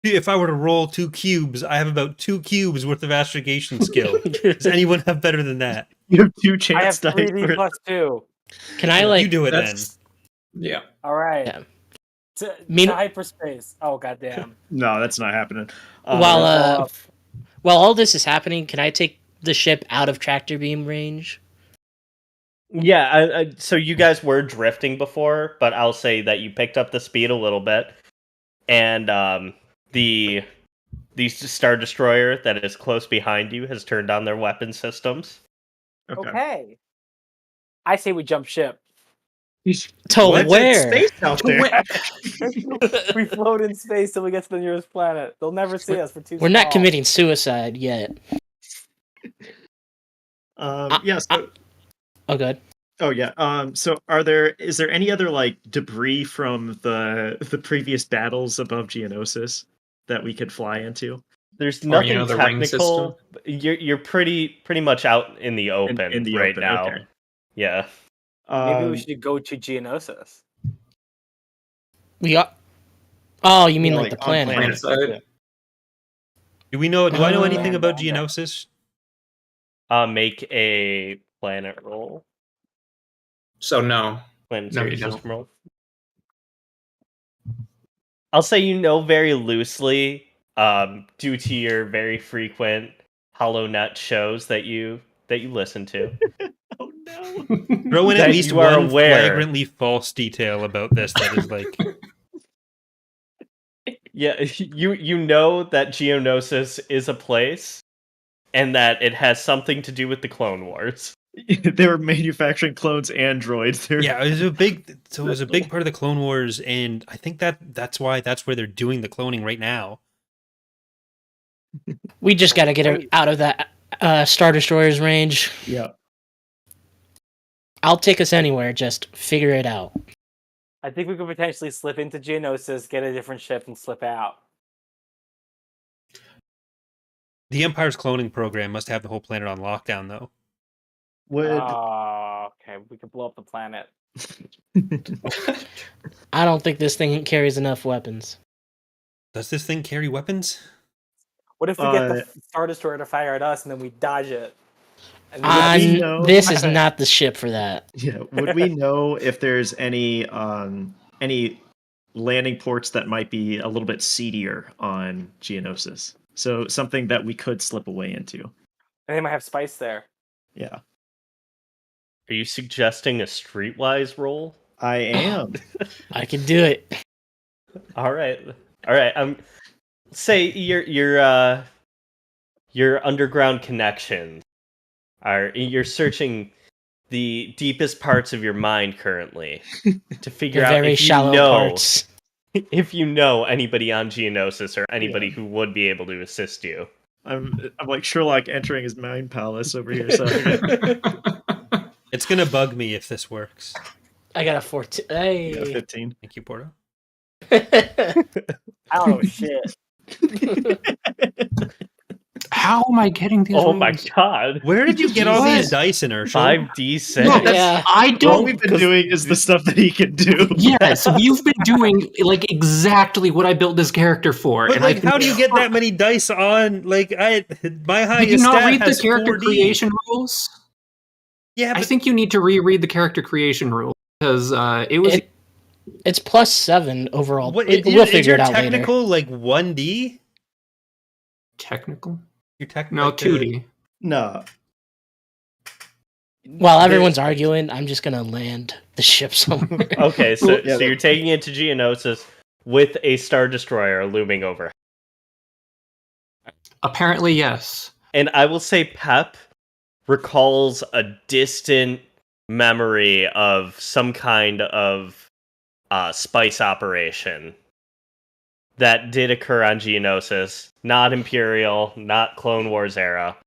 if I were to roll 2 cubes, I have about 2 cubes worth of astrogation skill. Does anyone have better than that? You have 2 chance I have dice. 3D plus 2. Can I You do it then. Yeah. All right. Yeah. To hyperspace. Oh goddamn. No, that's not happening. While all this is happening, can I take the ship out of tractor beam range? Yeah, so you guys were drifting before, but I'll say that you picked up the speed a little bit, and the Star Destroyer that is close behind you has turned on their weapon systems. Okay. I say we jump ship. To where? Space out there. We float in space till we get to the nearest planet. They'll never see us for 2 We're not committing suicide yet. Yeah. So, oh, good. Oh yeah. So is there any other like debris from the previous battles above Geonosis that we could fly into? There's nothing the ring technical. You're pretty much out in the open in the right open, now. okay. Yeah. Maybe we should go to Geonosis. We are. Oh, you mean Yeah, like the on planet? Planet side. Do I know anything land about down there. Geonosis? Make a planet roll. So no. Planetary you don't. system roll. I'll say you know very loosely, due to your very frequent HoloNet shows that you listen to. Oh no. Throw in That at least you are one aware. flagrantly false detail about this that is like... Yeah, you know that Geonosis is a place, and that it has something to do with the Clone Wars. They were manufacturing clones and droids. Yeah, it was a big part of the Clone Wars, and I think that's where they're doing the cloning right now. We just got to get her out of that Star Destroyer's range. Yeah. I'll take us anywhere. Just figure it out. I think we could potentially slip into Geonosis, get a different ship, and slip out. The Empire's cloning program must have the whole planet on lockdown, though. Would Okay, we could blow up the planet. I don't think this thing carries enough weapons. Does this thing carry weapons? What if we get the Star Destroyer to fire at us and then we dodge it? And This is not the ship for that. Yeah. Would we know if there's any landing ports that might be a little bit seedier on Geonosis? So something that we could slip away into. And they might have spice there. Yeah. Are you suggesting a streetwise roll? I am. I can do it. All right. Say your underground connections you're searching the deepest parts of your mind currently to figure The out very if you shallow know parts. if you know anybody on Geonosis or anybody who would be able to assist you. I'm like Sherlock entering his mind palace over here. So It's gonna bug me if this works. I got a 14. Hey. 15. Thank you, Porto. I don't know shit. How am I getting these? Oh my rolls? god! Where did you get all What? these dice, Inertial? 5d6. No, Yeah. I All don't. we've been doing is the stuff that he can do. Yes, you've been doing like exactly what I built this character for. But and like, I've been- how do you get that many dice on? Like, my highest Did you not stat read the has character 4D. creation rules? Yeah, I but think you need to reread the character creation rule because it was. It's +7 overall. what, We'll figure it out later. technical like 1D? Technical? Your tech No, like the- 2D. No. While everyone's arguing, I'm just gonna land the ship somewhere. Okay, so Yeah, you're taking it to Geonosis with a Star Destroyer looming over. Apparently, yes. And I will say Pep recalls a distant memory of some kind of spice operation that did occur on Geonosis. Not Imperial, not Clone Wars era.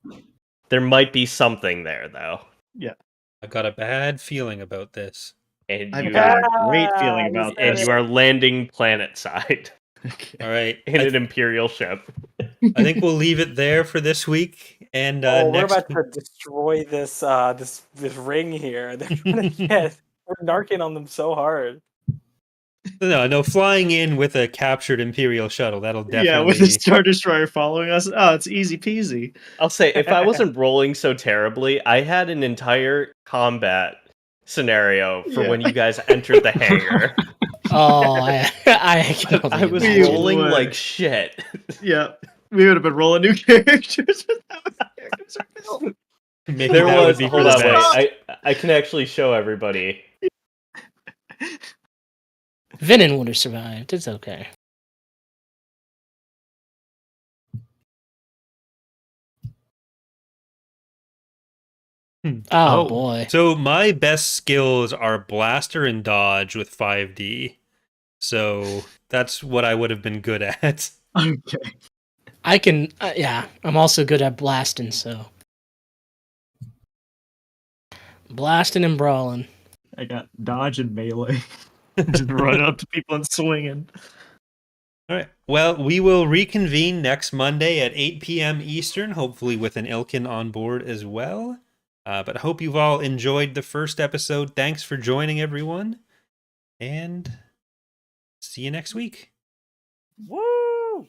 There might be something there, though. I've got a bad feeling about this. And I've you, got a great feeling about and this. you are landing planet side All right, in an Imperial ship. I think we'll leave it there for this week. And We're next about to destroy this this ring here. They're trying to get. We're narking on them so hard. no, flying in with a captured Imperial shuttle. That'll definitely. Yeah, with the Star Destroyer following us. Oh, it's easy peasy. I'll say, if I wasn't rolling so terribly, I had an entire combat scenario for when you guys entered the hangar. Oh, I can only I was imagine. rolling would. like shit. Yeah. We would have been rolling new characters with how the characters are built. Maybe There that would was. be Hold for the on, best. wait. I can actually show everybody. Venom would have survived. It's okay. Oh, boy. So my best skills are blaster and dodge with 5D. So that's what I would have been good at. Okay. I can, yeah, I'm also good at blasting, so. Blasting and brawling. I got dodge and melee. Just run up to people and swinging. All right. Well, we will reconvene next Monday at 8 p.m. Eastern, hopefully with an Ilkin on board as well. But I hope you've all enjoyed the first episode. Thanks for joining, everyone. And see you next week. Woo!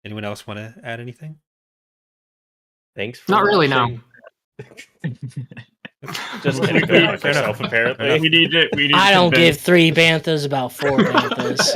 Anyone else want to add anything? Thanks for Not really, watching. Just kidding. Go fuck yourself, apparently. We need to. I don't give 3 banthas about 4 banthas.